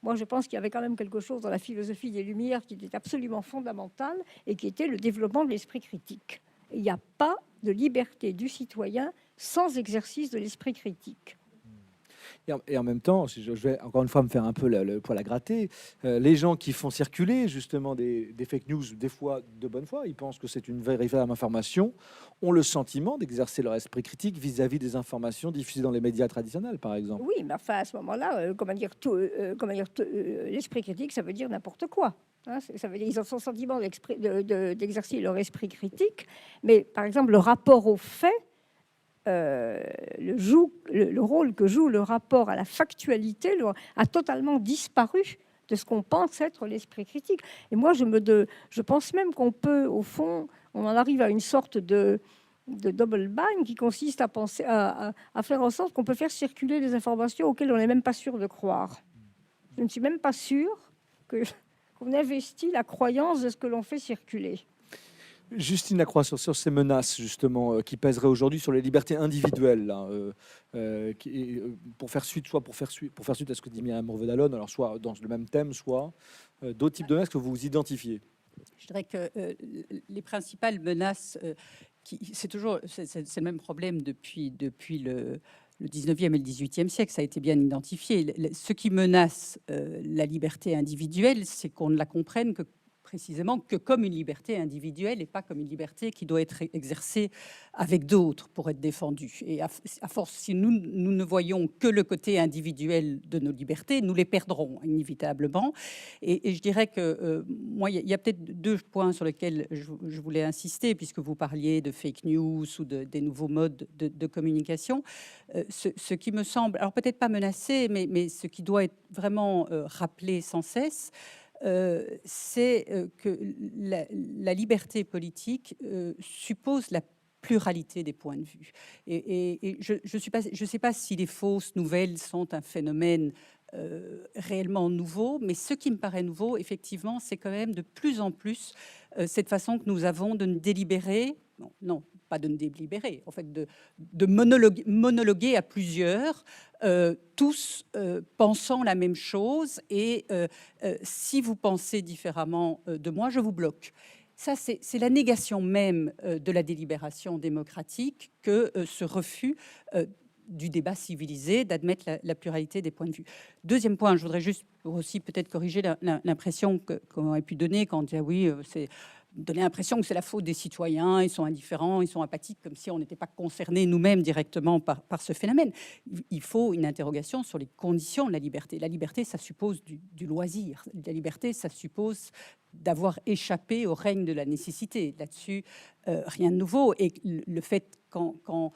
Moi, je pense qu'il y avait quand même quelque chose dans la philosophie des Lumières qui était absolument fondamental et qui était le développement de l'esprit critique. Il n'y a pas de liberté du citoyen sans exercice de l'esprit critique. Et en même temps, si je vais encore une fois me faire un peu le poil à gratter, les gens qui font circuler justement des fake news, des fois de bonne foi, ils pensent que c'est une véritable information, ont le sentiment d'exercer leur esprit critique vis-à-vis des informations diffusées dans les médias traditionnels, par exemple. Oui, mais enfin, à ce moment-là, l'esprit critique, ça veut dire n'importe quoi. Hein, ça veut dire ils ont son sentiment d'exercer leur esprit critique, mais par exemple, le rapport aux faits, le rôle que joue le rapport à la factualité a totalement disparu de ce qu'on pense être l'esprit critique. Et moi, je pense même qu'on peut, au fond, on en arrive à une sorte de double bind qui consiste à penser, à faire en sorte qu'on peut faire circuler des informations auxquelles on n'est même pas sûr de croire. Je ne suis même pas sûr qu'on investit la croyance de ce que l'on fait circuler. Justine Lacroix, sur ces menaces justement qui pèseraient aujourd'hui sur les libertés individuelles, là, pour faire suite à ce que dit Myriam Morvedalon, alors soit dans le même thème, soit d'autres types de menaces que vous identifiez. Je dirais que les principales menaces, c'est le même problème depuis le 19e et le 18e siècle, ça a été bien identifié. Ce qui menace la liberté individuelle, c'est qu'on ne la comprenne précisément que comme une liberté individuelle et pas comme une liberté qui doit être exercée avec d'autres pour être défendue. Et à force, si nous ne voyons que le côté individuel de nos libertés, nous les perdrons inévitablement. Et je dirais que moi, il y a peut-être deux points sur lesquels je voulais insister, puisque vous parliez de fake news ou des nouveaux modes de communication. Ce qui me semble, alors peut-être pas menacé, mais ce qui doit être vraiment rappelé sans cesse, c'est que la liberté politique suppose la pluralité des points de vue. Et je ne sais pas si les fausses nouvelles sont un phénomène réellement nouveau, mais ce qui me paraît nouveau, effectivement, c'est quand même de plus en plus cette façon que nous avons de délibérer, non, pas de délibérer, en fait, de monologuer à plusieurs, tous pensant la même chose, et si vous pensez différemment de moi, je vous bloque. Ça, c'est la négation même de la délibération démocratique que ce refus du débat civilisé, d'admettre la pluralité des points de vue. Deuxième point, je voudrais juste aussi peut-être corriger l'impression qu'on aurait pu donner quand on dit ah oui, c'est donner l'impression que c'est la faute des citoyens, ils sont indifférents, ils sont apathiques, comme si on n'était pas concernés nous-mêmes directement par ce phénomène. Il faut une interrogation sur les conditions de la liberté. La liberté, ça suppose du loisir. La liberté, ça suppose d'avoir échappé au règne de la nécessité. Là-dessus, rien de nouveau. Et le fait quand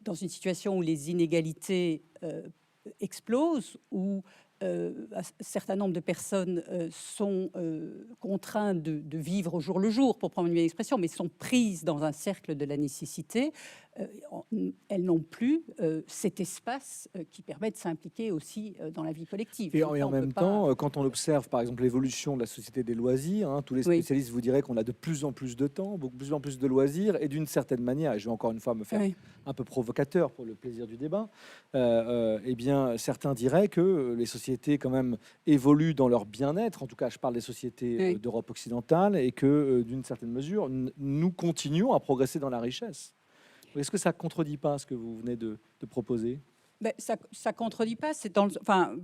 dans une situation où les inégalités explosent, où un certain nombre de personnes sont contraintes de vivre au jour le jour, pour prendre une expression, mais sont prises dans un cercle de la nécessité, elles n'ont plus cet espace qui permet de s'impliquer aussi dans la vie collective. Et en même temps, quand on observe par exemple l'évolution de la société des loisirs, tous les spécialistes vous diraient qu'on a de plus en plus de temps, de plus en plus de loisirs, et d'une certaine manière, et je vais encore une fois me faire un peu provocateur pour le plaisir du débat, eh bien certains diraient que les sociétés quand même évoluent dans leur bien-être, en tout cas je parle des sociétés d'Europe occidentale, et que d'une certaine mesure, nous continuons à progresser dans la richesse. Est-ce que ça ne contredit pas ce que vous venez de proposer? Ça ne contredit pas. C'est dans enfin,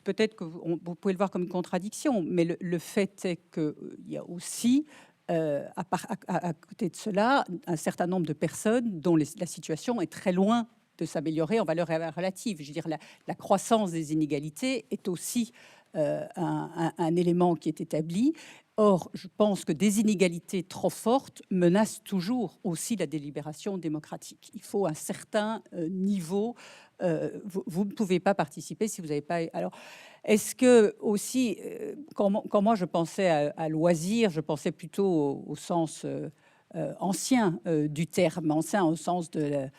peut-être que vous pouvez le voir comme une contradiction, mais le fait est qu'il y a aussi, à côté de cela, un certain nombre de personnes dont la situation est très loin de s'améliorer en valeur relative. Je veux dire, la croissance des inégalités est aussi un élément qui est établi. Or, je pense que des inégalités trop fortes menacent toujours aussi la délibération démocratique. Il faut un certain niveau. Vous ne pouvez pas participer si vous n'avez pas... Alors, est-ce que aussi, quand moi je pensais à loisir, je pensais plutôt au sens ancien du terme, ancien au sens du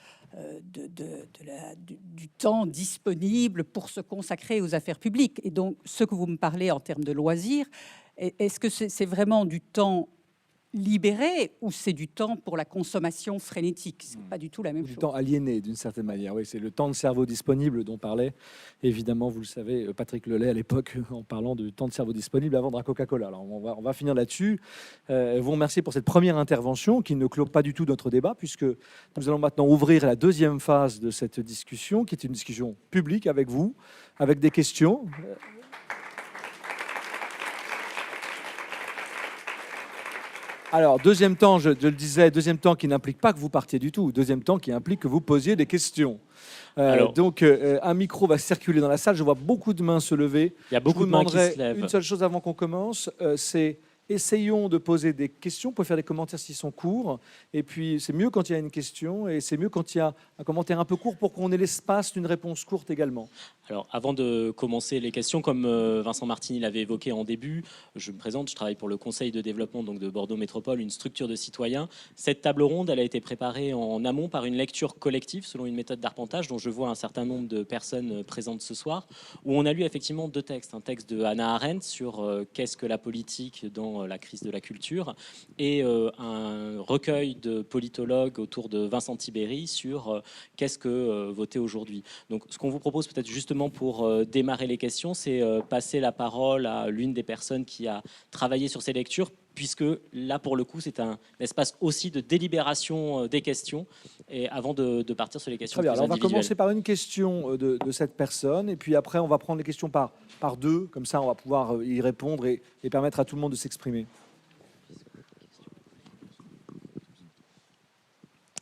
temps disponible pour se consacrer aux affaires publiques. Et donc, ce que vous me parlez en termes de loisirs, est-ce que c'est vraiment du temps libéré ou c'est du temps pour la consommation frénétique? C'est pas du tout la même chose. Du temps aliéné d'une certaine manière. Oui, c'est le temps de cerveau disponible dont parlait évidemment, vous le savez, Patrick Lelay à l'époque en parlant du temps de cerveau disponible à vendre à Coca-Cola. Alors on va finir là-dessus. Vous remercier pour cette première intervention qui ne clôt pas du tout notre débat, puisque nous allons maintenant ouvrir la deuxième phase de cette discussion, qui est une discussion publique avec vous, avec des questions. Alors, deuxième temps, je le disais, deuxième temps qui n'implique pas que vous partiez du tout, deuxième temps qui implique que vous posiez des questions. Donc, un micro va circuler dans la salle. Je vois beaucoup de mains se lever. Il y a beaucoup de mains qui se lèvent. Une seule chose avant qu'on commence, c'est essayons de poser des questions. Vous pouvez faire des commentaires s'ils sont courts. Et puis, c'est mieux quand il y a une question et c'est mieux quand il y a un commentaire un peu court pour qu'on ait l'espace d'une réponse courte également. Alors, avant de commencer les questions, comme Vincent Martini l'avait évoqué en début, je me présente, je travaille pour le Conseil de développement donc, de Bordeaux Métropole, une structure de citoyens. Cette table ronde, elle a été préparée en amont par une lecture collective selon une méthode d'arpentage dont je vois un certain nombre de personnes présentes ce soir, où on a lu effectivement deux textes. Un texte de Hannah Arendt sur qu'est-ce que la politique dans la crise de la culture et un recueil de politologues autour de Vincent Tibéri sur qu'est-ce que voter aujourd'hui. Donc, ce qu'on vous propose peut-être justement pour démarrer les questions, c'est passer la parole à l'une des personnes qui a travaillé sur ces lectures, puisque là, pour le coup, c'est un espace aussi de délibération des questions, et avant de partir sur les questions Très bien. plus Alors, on va individuelles. commencer par une question de cette personne, et puis après, on va prendre les questions par deux, comme ça, on va pouvoir y répondre et permettre à tout le monde de s'exprimer.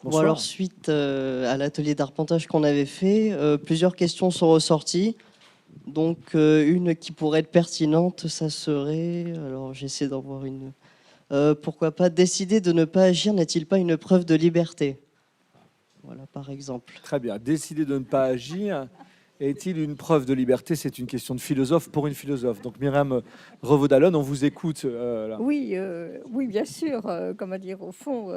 Bon, alors, suite à l'atelier d'arpentage qu'on avait fait, plusieurs questions sont ressorties. Donc, une qui pourrait être pertinente, ça serait... Alors, j'essaie d'en voir une. Pourquoi pas décider de ne pas agir n'est-il pas une preuve de liberté? Voilà, par exemple. Très bien. Décider de ne pas agir est-il une preuve de liberté? C'est une question de philosophe pour une philosophe. Donc, Myriam Revaud-Dallon, on vous écoute. Là. Oui, bien sûr. Comment dire, au fond...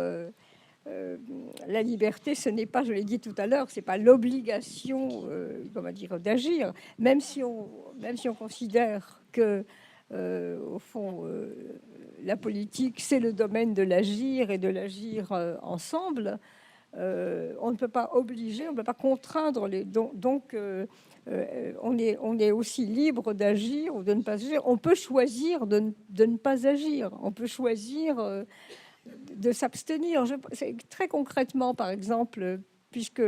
la liberté, ce n'est pas, je l'ai dit tout à l'heure, c'est pas l'obligation, comment dire, d'agir. Même si on considère que, au fond, la politique, c'est le domaine de l'agir et de l'agir ensemble. on ne peut pas obliger, on ne peut pas contraindre les. Donc, on est aussi libre d'agir ou de ne pas agir. On peut choisir de ne pas agir. On peut choisir de s'abstenir. Très concrètement, par exemple, puisque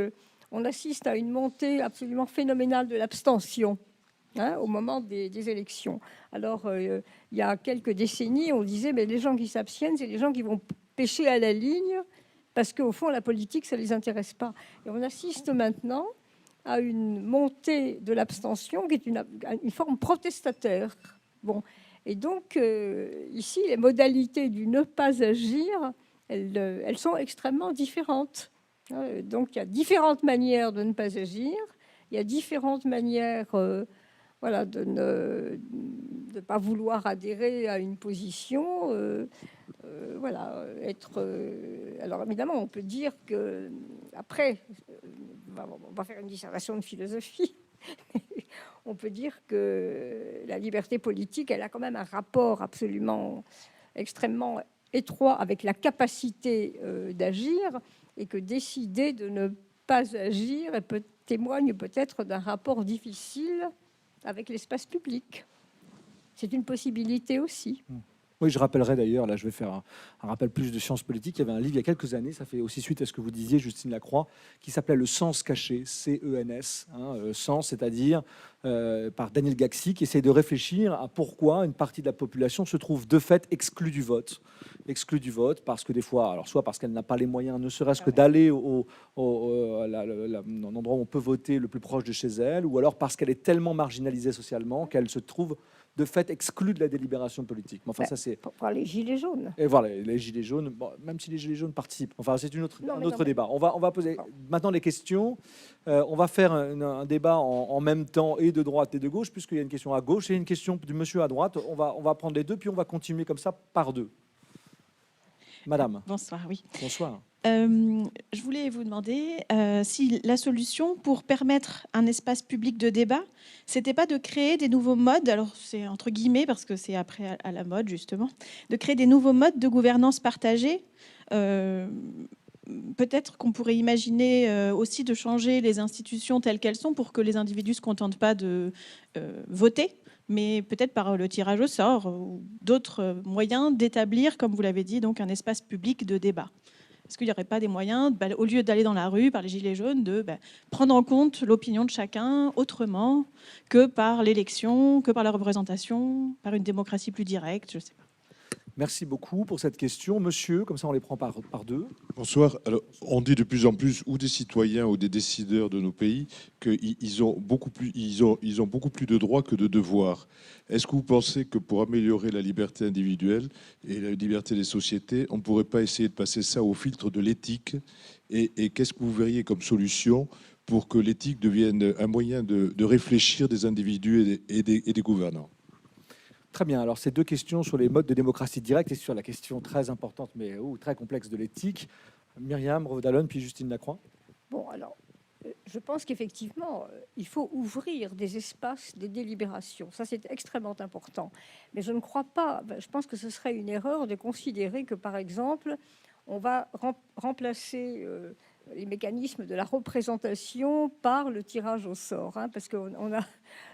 on assiste à une montée absolument phénoménale de l'abstention au moment des élections. Alors, il y a quelques décennies, on disait mais les gens qui s'abstiennent, c'est les gens qui vont pêcher à la ligne parce qu'au fond, la politique, ça ne les intéresse pas. Et on assiste maintenant à une montée de l'abstention qui est une forme protestataire. Bon. Et donc, ici, les modalités du ne pas agir, elles sont extrêmement différentes. Donc, il y a différentes manières de ne pas agir. Il y a différentes manières de ne pas vouloir adhérer à une position. Alors, évidemment, on peut dire que, après, on va faire une dissertation de philosophie. On peut dire que la liberté politique, elle a quand même un rapport absolument extrêmement étroit avec la capacité d'agir, et que décider de ne pas agir témoigne peut-être d'un rapport difficile avec l'espace public. C'est une possibilité aussi. Oui, je rappellerai d'ailleurs, là je vais faire un rappel plus de sciences politiques. Il y avait un livre il y a quelques années, ça fait aussi suite à ce que vous disiez, Justine Lacroix, qui s'appelait Le sens caché, C-E-N-S, sens, c'est-à-dire par Daniel Gaxi, qui essaie de réfléchir à pourquoi une partie de la population se trouve de fait exclue du vote. Exclue du vote parce que des fois, alors soit parce qu'elle n'a pas les moyens, ne serait-ce que d'aller au endroit où on peut voter le plus proche de chez elle, ou alors parce qu'elle est tellement marginalisée socialement qu'elle se trouve de fait exclue de la délibération politique. Mais enfin, ça c'est pour les gilets jaunes. Et voilà, les gilets jaunes, bon, même si les gilets jaunes participent. Enfin, c'est un autre débat. On va poser maintenant les questions. On va faire un débat en même temps et de droite et de gauche, puisqu'il y a une question à gauche et une question du monsieur à droite. On va prendre les deux, puis on va continuer comme ça par deux. Madame. Bonsoir, oui. Bonsoir. Je voulais vous demander si la solution pour permettre un espace public de débat, c'était pas de créer des nouveaux modes, alors c'est entre guillemets parce que c'est après à la mode justement, de créer des nouveaux modes de gouvernance partagée. Peut-être qu'on pourrait imaginer aussi de changer les institutions telles qu'elles sont pour que les individus ne se contentent pas de voter, mais peut-être par le tirage au sort ou d'autres moyens d'établir, comme vous l'avez dit, donc un espace public de débat. Est-ce qu'il n'y aurait pas des moyens, au lieu d'aller dans la rue par les gilets jaunes, de prendre en compte l'opinion de chacun autrement que par l'élection, que par la représentation, par une démocratie plus directe, je sais pas. Merci beaucoup pour cette question. Monsieur, comme ça on les prend par deux. Bonsoir. Alors, on dit de plus en plus, ou des citoyens ou des décideurs de nos pays, qu'ils ont beaucoup plus de droits que de devoirs. Est-ce que vous pensez que pour améliorer la liberté individuelle et la liberté des sociétés, on ne pourrait pas essayer de passer ça au filtre de l'éthique ? Et qu'est-ce que vous verriez comme solution pour que l'éthique devienne un moyen de réfléchir des individus et des gouvernants ? Très bien. Alors, ces deux questions sur les modes de démocratie directe et sur la question très importante, mais très complexe de l'éthique. Myriam Revaud-Dallon, puis Justine Lacroix. Bon, alors, je pense qu'effectivement, il faut ouvrir des espaces de délibération. Ça, c'est extrêmement important. Mais je ne crois pas, je pense que ce serait une erreur de considérer que, par exemple, on va remplacer les mécanismes de la représentation par le tirage au sort, parce qu'on a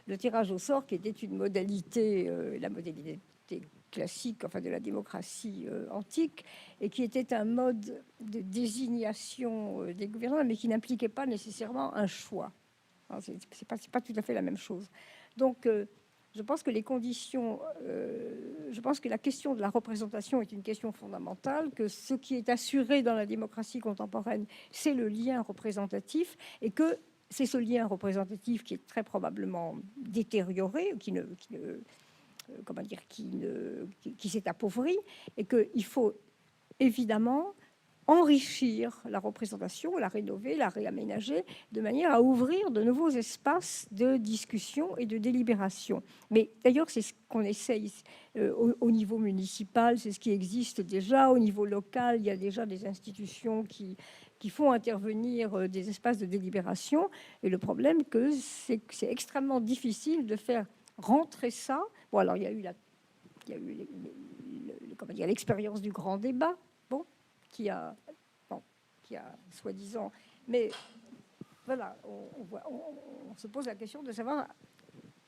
le tirage au sort qui était une modalité, la modalité classique, enfin de la démocratie antique, et qui était un mode de désignation des gouvernants, mais qui n'impliquait pas nécessairement un choix. C'est pas tout à fait la même chose. Donc, je pense que les conditions, je pense que la question de la représentation est une question fondamentale, que ce qui est assuré dans la démocratie contemporaine, c'est le lien représentatif, et que c'est ce lien représentatif qui est très probablement détérioré, qui s'est appauvri, et qu'il faut évidemment enrichir la représentation, la rénover, la réaménager, de manière à ouvrir de nouveaux espaces de discussion et de délibération. Mais d'ailleurs, c'est ce qu'on essaye au niveau municipal, c'est ce qui existe déjà. Au niveau local, il y a déjà des institutions qui font intervenir des espaces de délibération. Et le problème, c'est que c'est extrêmement difficile de faire rentrer ça. Bon, alors il y a eu l'expérience du grand débat, qui qui a soi-disant. Mais voilà, on se pose la question de savoir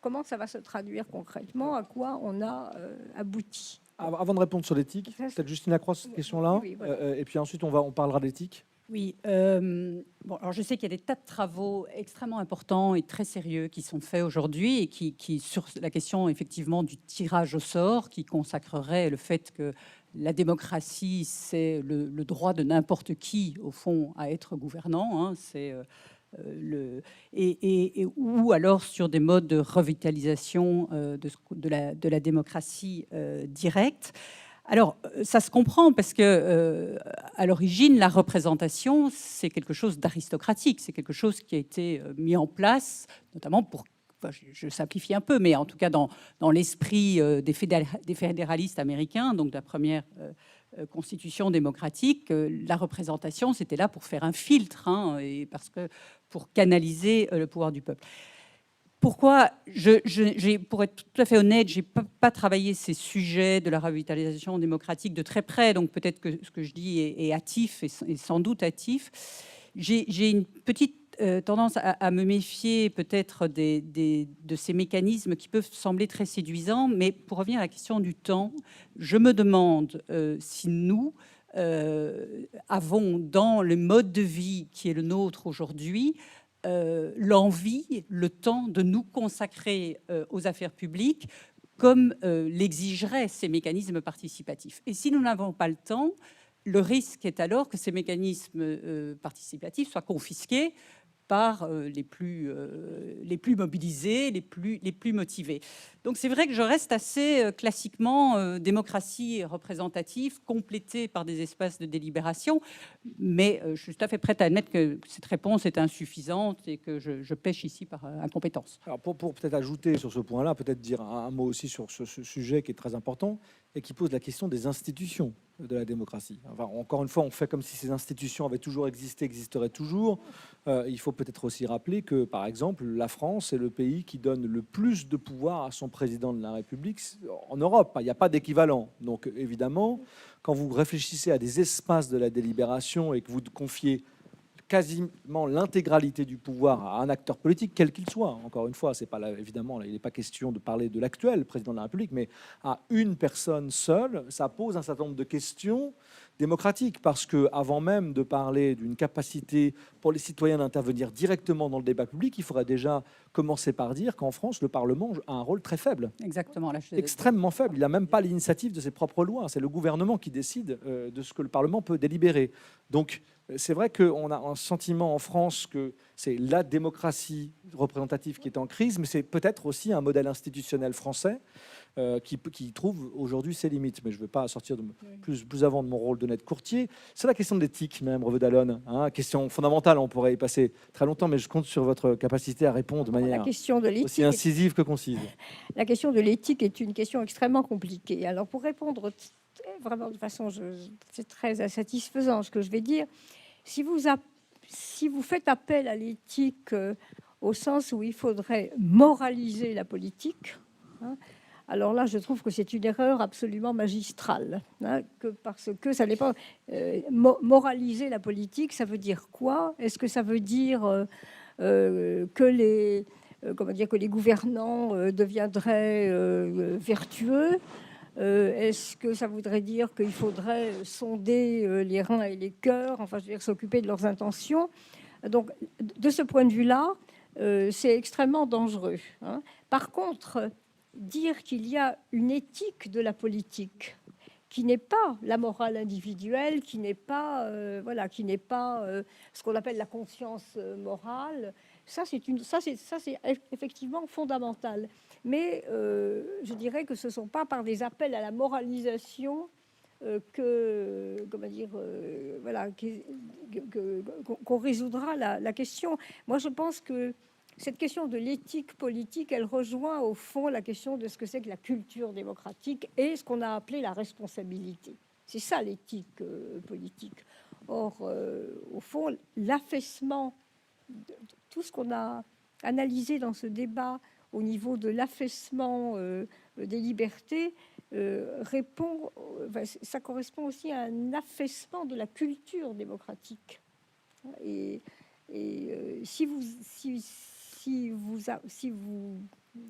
comment ça va se traduire concrètement, à quoi on a abouti. Avant de répondre sur l'éthique, peut-être Justine Lacroix sur cette question-là, Oui, voilà. et puis ensuite on parlera d'éthique. Oui, bon, alors je sais qu'il y a des tas de travaux extrêmement importants et très sérieux qui sont faits aujourd'hui et qui sur la question effectivement du tirage au sort, qui consacrerait le fait que la démocratie, c'est le droit de n'importe qui, au fond, à être gouvernant. Hein, c'est ou alors sur des modes de revitalisation de la démocratie directe. Alors, ça se comprend parce que, à l'origine, la représentation, c'est quelque chose d'aristocratique. C'est quelque chose qui a été mis en place, notamment pour, enfin, je simplifie un peu, mais en tout cas dans l'esprit des fédéralistes américains, donc de la première constitution démocratique. La représentation, c'était là pour faire un filtre, hein, et parce que pour canaliser le pouvoir du peuple. Pourquoi pour être tout à fait honnête, j'ai pas travaillé ces sujets de la revitalisation démocratique de très près, donc peut-être que ce que je dis est hâtif, et sans doute hâtif. J'ai une petite tendance à me méfier peut-être de ces mécanismes qui peuvent sembler très séduisants, mais pour revenir à la question du temps, je me demande si nous avons dans le mode de vie qui est le nôtre aujourd'hui l'envie, le temps de nous consacrer aux affaires publiques comme l'exigeraient ces mécanismes participatifs. Et si nous n'avons pas le temps, le risque est alors que ces mécanismes participatifs soient confisqués par les plus mobilisés, les plus motivés. Donc c'est vrai que je reste assez classiquement démocratie représentative, complétée par des espaces de délibération, mais je suis tout à fait prête à admettre que cette réponse est insuffisante et que je pêche ici par incompétence. Alors pour peut-être ajouter sur ce point-là, peut-être dire un mot aussi sur ce sujet qui est très important et qui pose la question des institutions de la démocratie. Enfin, encore une fois, on fait comme si ces institutions avaient toujours existé, existeraient toujours. Il faut peut-être aussi rappeler que, par exemple, la France est le pays qui donne le plus de pouvoir à son président de la République en Europe. Il n'y a pas d'équivalent. Donc, évidemment, quand vous réfléchissez à des espaces de la délibération et que vous confiez quasiment l'intégralité du pouvoir à un acteur politique, quel qu'il soit. Encore une fois, c'est pas là, évidemment, il n'est pas question de parler de l'actuel président de la République, mais à une personne seule, ça pose un certain nombre de questions démocratiques, parce que avant même de parler d'une capacité pour les citoyens d'intervenir directement dans le débat public, il faudrait déjà commencer par dire qu'en France, le Parlement a un rôle très faible. Exactement. Là, extrêmement faible. Il n'a même pas l'initiative de ses propres lois. C'est le gouvernement qui décide de ce que le Parlement peut délibérer. Donc, c'est vrai qu'on a un sentiment en France que c'est la démocratie représentative qui est en crise, mais c'est peut-être aussi un modèle institutionnel français qui trouve aujourd'hui ses limites. Mais je ne vais pas sortir plus avant de mon rôle d'honnête courtier. C'est la question de l'éthique, Mme Revedalon. Hein, question fondamentale, on pourrait y passer très longtemps, mais je compte sur votre capacité à répondre de manière aussi incisive que concise. La question de l'éthique est une question extrêmement compliquée. Alors, pour répondre vraiment de façon, c'est très insatisfaisant ce que je vais dire. Si vous faites appel à l'éthique au sens où il faudrait moraliser la politique, hein, alors là, je trouve que c'est une erreur absolument magistrale, hein, parce que ça n'est pas moraliser la politique. Ça veut dire quoi? Est-ce que ça veut dire que les gouvernants deviendraient vertueux? Est-ce que ça voudrait dire qu'il faudrait sonder les reins et les cœurs, enfin, je veux dire, s'occuper de leurs intentions? Donc, de ce point de vue-là, c'est extrêmement dangereux, hein. Par contre, dire qu'il y a une éthique de la politique qui n'est pas la morale individuelle, qui n'est pas, ce qu'on appelle la conscience morale, ça c'est effectivement fondamental. Mais je dirais que ce ne sont pas par des appels à la moralisation qu'on résoudra la question. Moi, je pense que cette question de l'éthique politique, elle rejoint au fond la question de ce que c'est que la culture démocratique et ce qu'on a appelé la responsabilité. C'est ça l'éthique politique. Or, au fond, l'affaissement, tout ce qu'on a analysé dans ce débat au niveau de l'affaissement des libertés, ça correspond aussi à un affaissement de la culture démocratique. Et si vous,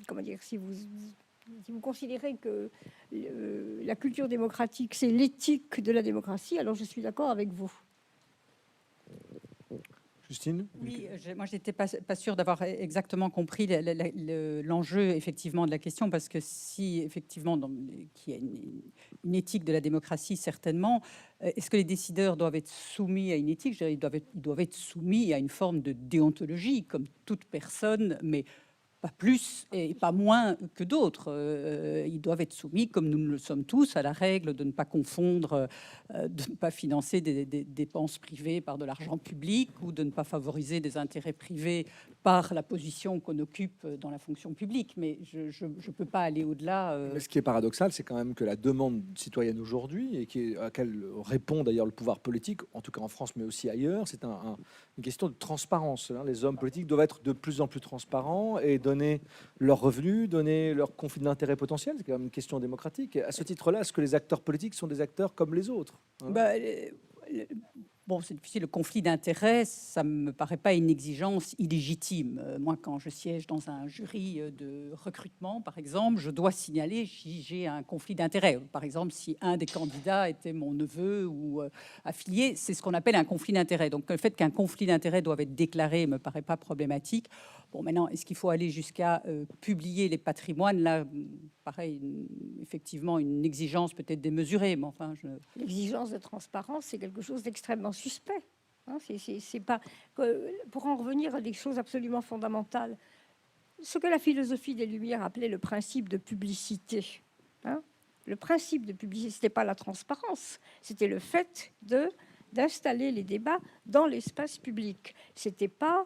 comment dire, si vous considérez que la culture démocratique, c'est l'éthique de la démocratie, alors je suis d'accord avec vous. Justine? Oui, moi, je n'étais pas sûre d'avoir exactement compris l'enjeu, effectivement, de la question, parce que si, effectivement, qu'il y a une éthique de la démocratie, certainement, est-ce que les décideurs doivent être soumis à une éthique? Je dirais, ils doivent être soumis à une forme de déontologie, comme toute personne, mais pas plus et pas moins que d'autres. Ils doivent être soumis, comme nous le sommes tous, à la règle de ne pas confondre, de ne pas financer des dépenses privées par de l'argent public ou de ne pas favoriser des intérêts privés par la position qu'on occupe dans la fonction publique. Mais je ne peux pas aller au-delà. Mais ce qui est paradoxal, c'est quand même que la demande citoyenne aujourd'hui, et à laquelle répond d'ailleurs le pouvoir politique, en tout cas en France, mais aussi ailleurs, c'est une question de transparence. Les hommes politiques doivent être de plus en plus transparents et donner leurs revenus, donner leurs conflits d'intérêts potentiels. C'est quand même une question démocratique. À ce titre-là, est-ce que les acteurs politiques sont des acteurs comme les autres, hein? Bon, c'est difficile. Le conflit d'intérêts, ça me paraît pas une exigence illégitime. Moi, quand je siège dans un jury de recrutement, par exemple, je dois signaler si j'ai un conflit d'intérêts. Par exemple, si un des candidats était mon neveu ou affilié, c'est ce qu'on appelle un conflit d'intérêts. Donc, le fait qu'un conflit d'intérêts doive être déclaré me paraît pas problématique. Bon, maintenant, est-ce qu'il faut aller jusqu'à publier les patrimoines? Là, pareil, effectivement, une exigence peut-être démesurée, mais enfin... L'exigence de transparence, c'est quelque chose d'extrêmement suspect. Hein, c'est pas... Pour en revenir à des choses absolument fondamentales, ce que la philosophie des Lumières appelait le principe de publicité. Hein, le principe de publicité, ce n'était pas la transparence, c'était le fait d'installer les débats dans l'espace public. Ce n'était pas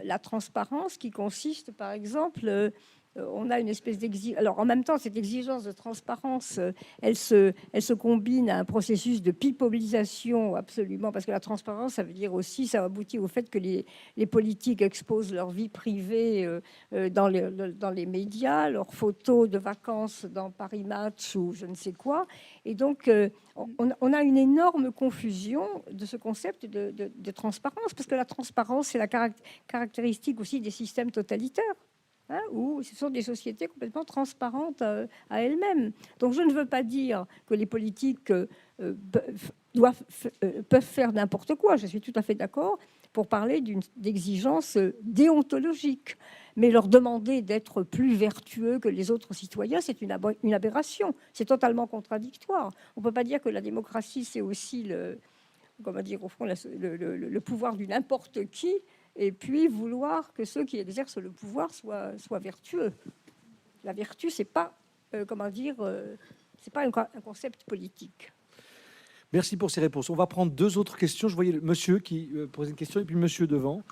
la transparence qui consiste, par exemple... on a une espèce d'exigence. Alors, en même temps, cette exigence de transparence, elle se combine à un processus de pipolisation, absolument, parce que la transparence, ça veut dire aussi, ça aboutit au fait que les politiques exposent leur vie privée dans les médias, leurs photos de vacances dans Paris Match ou je ne sais quoi. Et donc, on a une énorme confusion de ce concept de transparence, parce que la transparence, c'est la caractéristique aussi des systèmes totalitaires. Hein, où ce sont des sociétés complètement transparentes à elles-mêmes. Donc je ne veux pas dire que les politiques peuvent faire n'importe quoi, je suis tout à fait d'accord pour parler d'exigence déontologique, mais leur demander d'être plus vertueux que les autres citoyens, c'est une aberration, c'est totalement contradictoire. On ne peut pas dire que la démocratie, c'est aussi au fond, le pouvoir du n'importe qui, et puis vouloir que ceux qui exercent le pouvoir soient vertueux. La vertu, c'est pas, c'est pas un concept politique. Merci pour ces réponses. On va prendre deux autres questions. Je voyais le monsieur qui posait une question et puis le monsieur devant,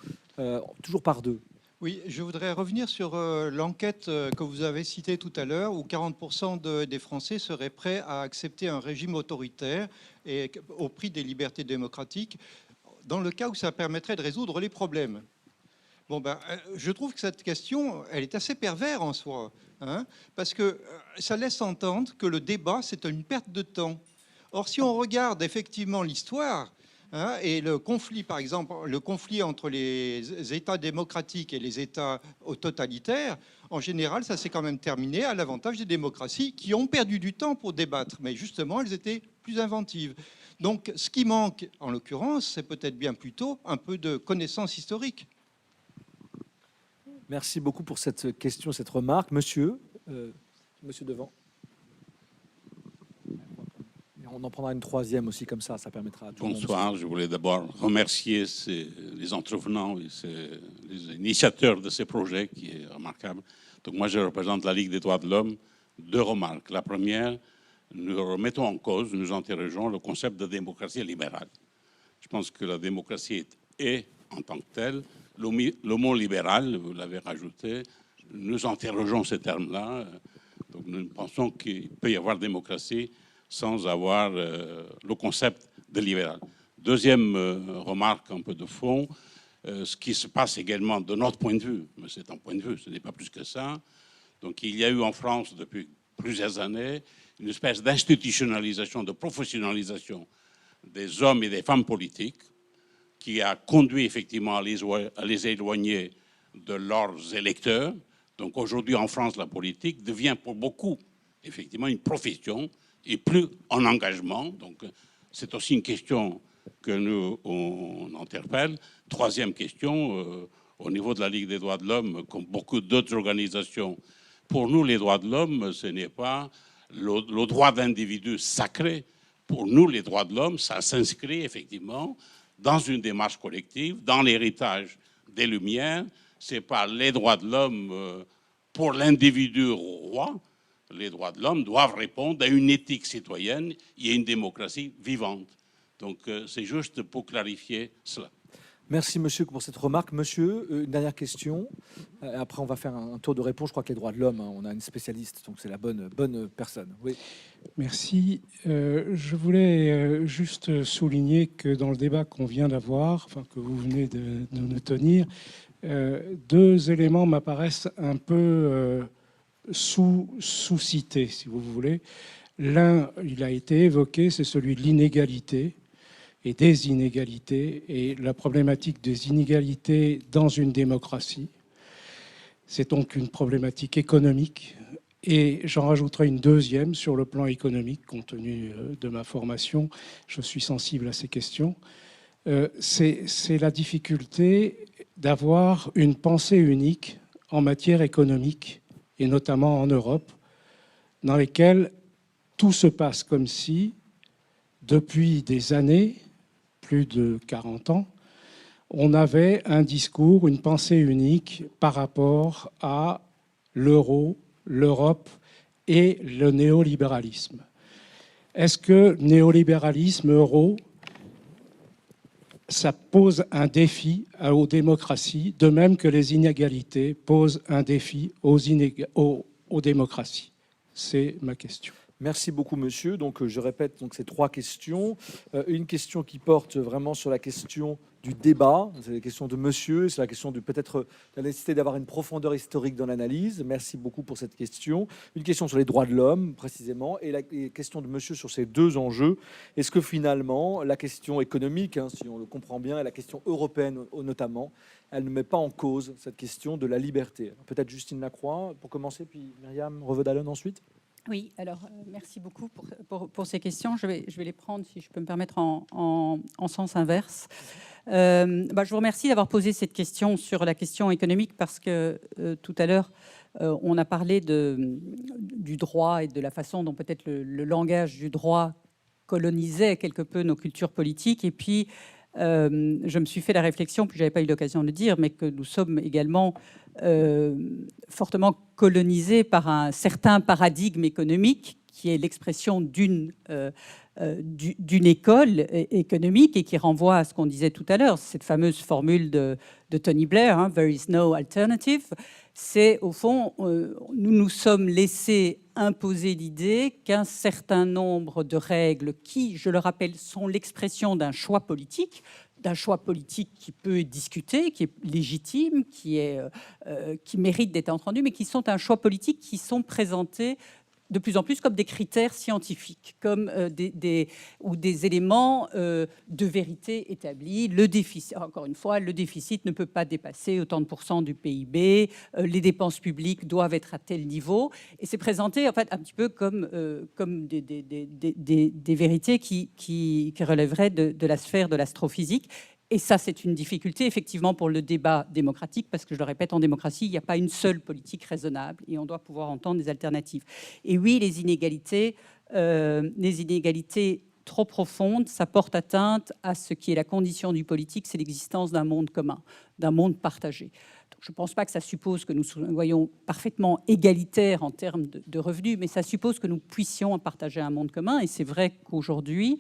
toujours par deux. Oui, je voudrais revenir sur l'enquête que vous avez citée tout à l'heure, où 40% des Français seraient prêts à accepter un régime autoritaire et au prix des libertés démocratiques, dans le cas où ça permettrait de résoudre les problèmes. Bon, je trouve que cette question, elle est assez perverse en soi, hein, parce que ça laisse entendre que le débat, c'est une perte de temps. Or, si on regarde effectivement l'histoire, hein, et le conflit, par exemple, le conflit entre les États démocratiques et les États totalitaires, en général, ça s'est quand même terminé à l'avantage des démocraties qui ont perdu du temps pour débattre, mais justement, elles étaient plus inventives. Donc, ce qui manque, en l'occurrence, c'est peut-être bien plutôt un peu de connaissance historique. Merci beaucoup pour cette question, cette remarque. Monsieur devant. On en prendra une troisième aussi, comme ça permettra à tout le monde. Bonsoir, je voulais d'abord remercier les intervenants et les initiateurs de ces projets, qui est remarquable. Donc moi, je représente la Ligue des droits de l'homme. Deux remarques. La première, nous remettons en cause, nous interrogeons le concept de démocratie libérale. Je pense que la démocratie est en tant que telle. Le mot libéral, vous l'avez rajouté, nous interrogeons ces termes-là. Donc nous pensons qu'il peut y avoir démocratie sans avoir le concept de libéral. Deuxième remarque un peu de fond, ce qui se passe également de notre point de vue, mais c'est un point de vue, ce n'est pas plus que ça. Donc il y a eu en France depuis plusieurs années une espèce d'institutionnalisation, de professionnalisation des hommes et des femmes politiques. qui a conduit effectivement à les éloigner de leurs électeurs. Donc aujourd'hui, en France, la politique devient pour beaucoup, effectivement, une profession et plus un engagement. Donc c'est aussi une question que nous, on interpelle. Troisième question, au niveau de la Ligue des droits de l'homme, comme beaucoup d'autres organisations, pour nous, les droits de l'homme, ce n'est pas le droit d'individu sacré. Pour nous, les droits de l'homme, ça s'inscrit effectivement dans une démarche collective, dans l'héritage des Lumières. Ce n'est pas les droits de l'homme pour l'individu roi. Les droits de l'homme doivent répondre à une éthique citoyenne et à une démocratie vivante. Donc c'est juste pour clarifier cela. Merci, monsieur, pour cette remarque. Monsieur, une dernière question. Après, on va faire un tour de réponse. Je crois que les droits de l'homme, on a une spécialiste, donc c'est la bonne personne. Oui. Merci. Je voulais juste souligner que dans le débat qu'on vient d'avoir, enfin que vous venez de nous tenir, deux éléments m'apparaissent un peu sous-cités, si vous voulez. L'un, il a été évoqué, c'est celui de l'inégalité et des inégalités, et la problématique des inégalités dans une démocratie. C'est donc une problématique économique, et j'en rajouterai une deuxième sur le plan économique, compte tenu de ma formation, je suis sensible à ces questions. C'est la difficulté d'avoir une pensée unique en matière économique, et notamment en Europe, dans lesquelles tout se passe comme si, depuis des années, plus de 40 ans, on avait un discours, une pensée unique par rapport à l'euro, l'Europe et le néolibéralisme. Est-ce que néolibéralisme, euro, ça pose un défi aux démocraties, de même que les inégalités posent un défi aux démocraties? C'est ma question. Merci beaucoup, monsieur. Donc, je répète ces trois questions. Une question qui porte vraiment sur la question du débat. C'est la question de monsieur. C'est la question de peut-être la nécessité d'avoir une profondeur historique dans l'analyse. Merci beaucoup pour cette question. Une question sur les droits de l'homme, précisément. Et la question de monsieur sur ces deux enjeux. Est-ce que finalement, la question économique, si on le comprend bien, et la question européenne notamment, elle ne met pas en cause cette question de la liberté? Peut-être Justine Lacroix pour commencer, puis Myriam Revaud-Dallon ensuite. Oui, alors merci beaucoup pour ces questions. Je vais les prendre, si je peux me permettre, en sens inverse. Je vous remercie d'avoir posé cette question sur la question économique parce que tout à l'heure, on a parlé du droit et de la façon dont peut-être le langage du droit colonisait quelque peu nos cultures politiques. Et puis, je me suis fait la réflexion, puis je n'avais pas eu l'occasion de le dire, mais que nous sommes également fortement colonisés par un certain paradigme économique qui est l'expression d'une école économique et qui renvoie à ce qu'on disait tout à l'heure, cette fameuse formule de Tony Blair, « There is no alternative ». C'est au fond, nous nous sommes laissés imposer l'idée qu'un certain nombre de règles qui, je le rappelle, sont l'expression d'un choix politique qui peut être discuté, qui est légitime, qui mérite d'être entendu, mais qui sont un choix politique qui sont présentés de plus en plus comme des critères scientifiques, comme des éléments de vérité établis. Le déficit, encore une fois, le déficit ne peut pas dépasser autant de % du PIB, les dépenses publiques doivent être à tel niveau, et c'est présenté en fait un petit peu comme des vérités qui relèveraient de la sphère de l'astrophysique. Et ça, c'est une difficulté, effectivement, pour le débat démocratique, parce que, je le répète, en démocratie, il n'y a pas une seule politique raisonnable et on doit pouvoir entendre des alternatives. Et oui, les inégalités trop profondes, ça porte atteinte à ce qui est la condition du politique, c'est l'existence d'un monde commun, d'un monde partagé. Donc, je ne pense pas que ça suppose que nous soyons parfaitement égalitaires en termes de revenus, mais ça suppose que nous puissions partager un monde commun. Et c'est vrai qu'aujourd'hui,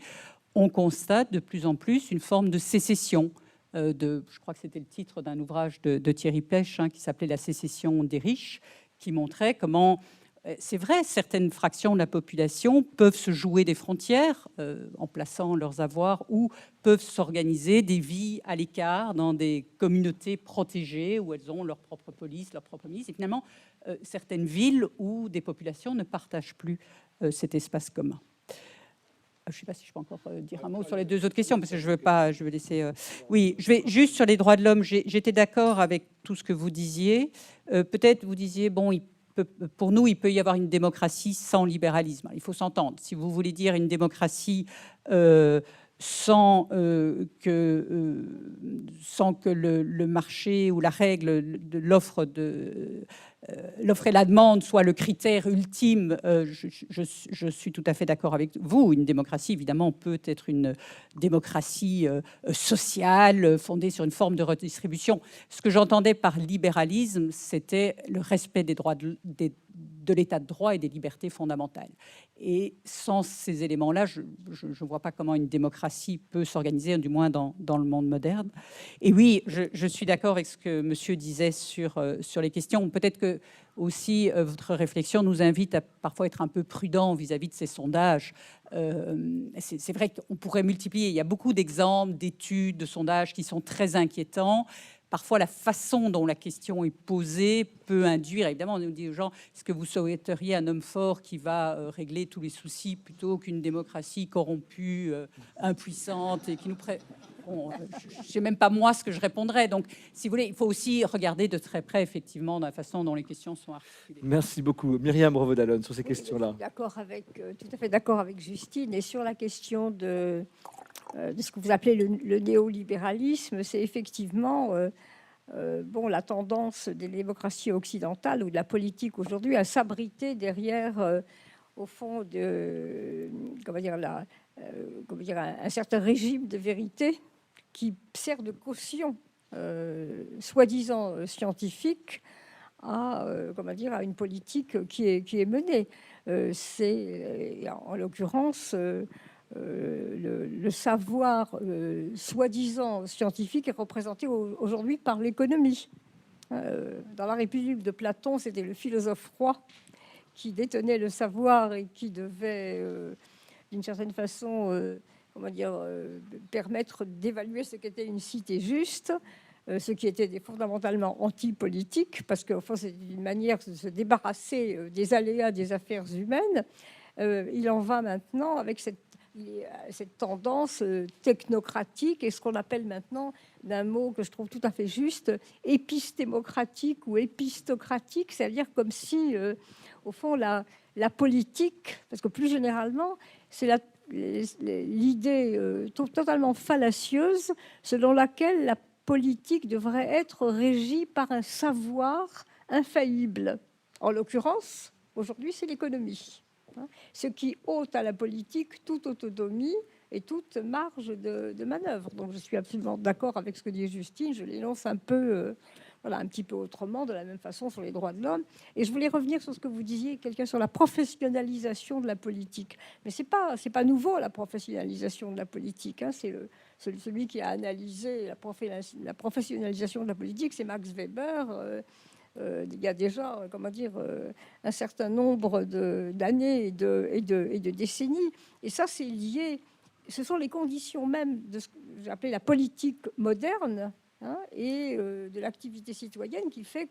on constate de plus en plus une forme de sécession. Je crois que c'était le titre d'un ouvrage de Thierry Pêche qui s'appelait « La sécession des riches », qui montrait comment, c'est vrai, certaines fractions de la population peuvent se jouer des frontières en plaçant leurs avoirs ou peuvent s'organiser des vies à l'écart dans des communautés protégées où elles ont leur propre police, leur propre milice. Et finalement, certaines villes où des populations ne partagent plus cet espace commun. je ne sais pas si je peux encore dire un mot sur les deux autres questions, parce que je veux laisser... Oui, je vais juste sur les droits de l'homme. J'étais d'accord avec tout ce que vous disiez. Peut-être vous disiez, bon, pour nous, il peut y avoir une démocratie sans libéralisme. Il faut s'entendre. Si vous voulez dire une démocratie sans que le marché ou la règle de l'offre et la demande soit le critère ultime, je suis tout à fait d'accord avec vous. Une démocratie, évidemment, peut être une démocratie sociale, fondée sur une forme de redistribution. Ce que j'entendais par libéralisme, c'était le respect des droits de l'état de droit et des libertés fondamentales. Et sans ces éléments-là, je ne vois pas comment une démocratie peut s'organiser, du moins dans le monde moderne. Et oui, je suis d'accord avec ce que monsieur disait sur les questions. Peut-être que aussi votre réflexion nous invite à parfois être un peu prudent vis-à-vis de ces sondages. C'est vrai qu'on pourrait multiplier. Il y a beaucoup d'exemples, d'études, de sondages qui sont très inquiétants. Parfois, la façon dont la question est posée peut induire, évidemment, on nous dit aux gens, est-ce que vous souhaiteriez un homme fort qui va régler tous les soucis plutôt qu'une démocratie corrompue, impuissante et qui nous Bon, je ne sais même pas moi ce que je répondrais. Donc, si vous voulez, il faut aussi regarder de très près, effectivement, dans la façon dont les questions sont articulées. Merci beaucoup. Myriam Revaud-Dallon, sur ces questions-là. Tout à fait d'accord avec Justine. Et sur la question de ce que vous appelez le néolibéralisme, c'est effectivement la tendance des démocraties occidentales ou de la politique aujourd'hui à s'abriter derrière, au fond, un certain régime de vérité qui sert de caution, soi-disant scientifique, à une politique qui est menée. C'est en l'occurrence le savoir soi-disant scientifique est représenté aujourd'hui par l'économie. Dans la République de Platon, c'était le philosophe roi qui détenait le savoir et qui devait, d'une certaine façon, permettre d'évaluer ce qu'était une cité juste, ce qui était fondamentalement anti-politique, parce qu'au fond, c'est une manière de se débarrasser des aléas des affaires humaines. Il en va maintenant avec cette tendance technocratique et ce qu'on appelle maintenant, d'un mot que je trouve tout à fait juste, épistémocratique ou épistocratique, c'est-à-dire comme si, au fond, la politique, parce que plus généralement, c'est l'idée totalement fallacieuse selon laquelle la politique devrait être régie par un savoir infaillible. En l'occurrence, aujourd'hui, c'est l'économie. Ce qui ôte à la politique toute autonomie et toute marge de manœuvre. Donc je suis absolument d'accord avec ce que dit Justine, je l'énonce un petit peu autrement, de la même façon sur les droits de l'homme. Et je voulais revenir sur ce que vous disiez, quelqu'un sur la professionnalisation de la politique. Mais c'est pas nouveau, la professionnalisation de la politique. C'est celui qui a analysé la professionnalisation de la politique, c'est Max Weber. Il y a déjà, un certain nombre d'années et de décennies. Et ça, c'est lié. Ce sont les conditions même de ce que j'appelais la politique moderne et de l'activité citoyenne qui font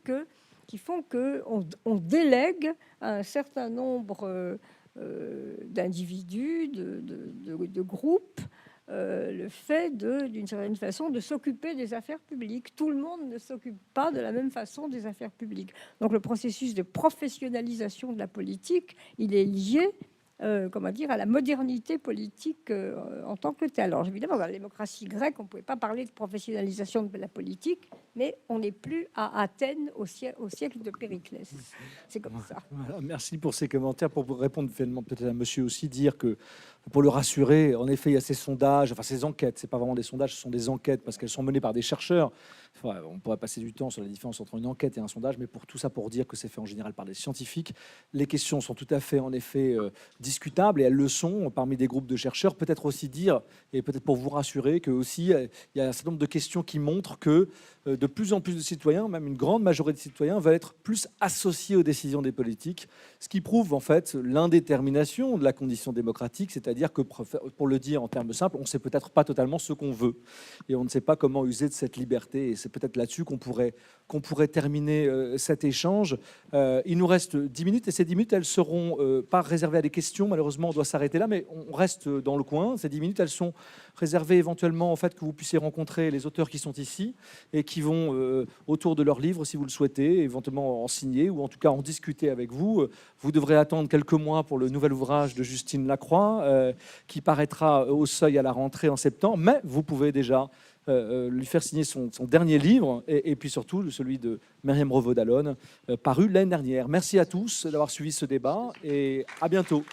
qu'on délègue à un certain nombre d'individus, de groupes, le fait d'une certaine façon de s'occuper des affaires publiques. Tout le monde ne s'occupe pas de la même façon des affaires publiques. Donc le processus de professionnalisation de la politique, il est lié à la modernité politique en tant que telle. Alors évidemment, dans la démocratie grecque, on ne pouvait pas parler de professionnalisation de la politique, mais on n'est plus à Athènes au siècle de Périclès. C'est comme ça. Voilà, merci pour ces commentaires. Pour vous répondre peut-être à monsieur aussi, dire que pour le rassurer, en effet, il y a ces sondages, enfin ces enquêtes, c'est pas vraiment des sondages, ce sont des enquêtes parce qu'elles sont menées par des chercheurs. Enfin, on pourrait passer du temps sur la différence entre une enquête et un sondage, mais pour tout ça, pour dire que c'est fait en général par des scientifiques. Les questions sont tout à fait, en effet, discutables et elles le sont parmi des groupes de chercheurs. Peut-être aussi dire, et peut-être pour vous rassurer, que aussi il y a un certain nombre de questions qui montrent que de plus en plus de citoyens, même une grande majorité de citoyens, veulent être plus associés aux décisions des politiques, ce qui prouve en fait l'indétermination de la condition démocratique, c'est-à-dire que, pour le dire en termes simples, on ne sait peut-être pas totalement ce qu'on veut et on ne sait pas comment user de cette liberté. Et c'est c'est peut-être là-dessus qu'on pourrait terminer cet échange. Il nous reste 10 minutes et ces 10 minutes, elles ne seront pas réservées à des questions. Malheureusement, on doit s'arrêter là, mais on reste dans le coin. Ces 10 minutes, elles sont réservées éventuellement au fait que vous puissiez rencontrer les auteurs qui sont ici et qui vont, autour de leur livre, si vous le souhaitez, éventuellement en signer ou en tout cas en discuter avec vous. Vous devrez attendre quelques mois pour le nouvel ouvrage de Justine Lacroix, qui paraîtra au Seuil à la rentrée en septembre, mais vous pouvez déjà lui faire signer son dernier livre et puis surtout celui de Myriam Revaud-Dallon, paru l'année dernière. Merci à tous d'avoir suivi ce débat et à bientôt.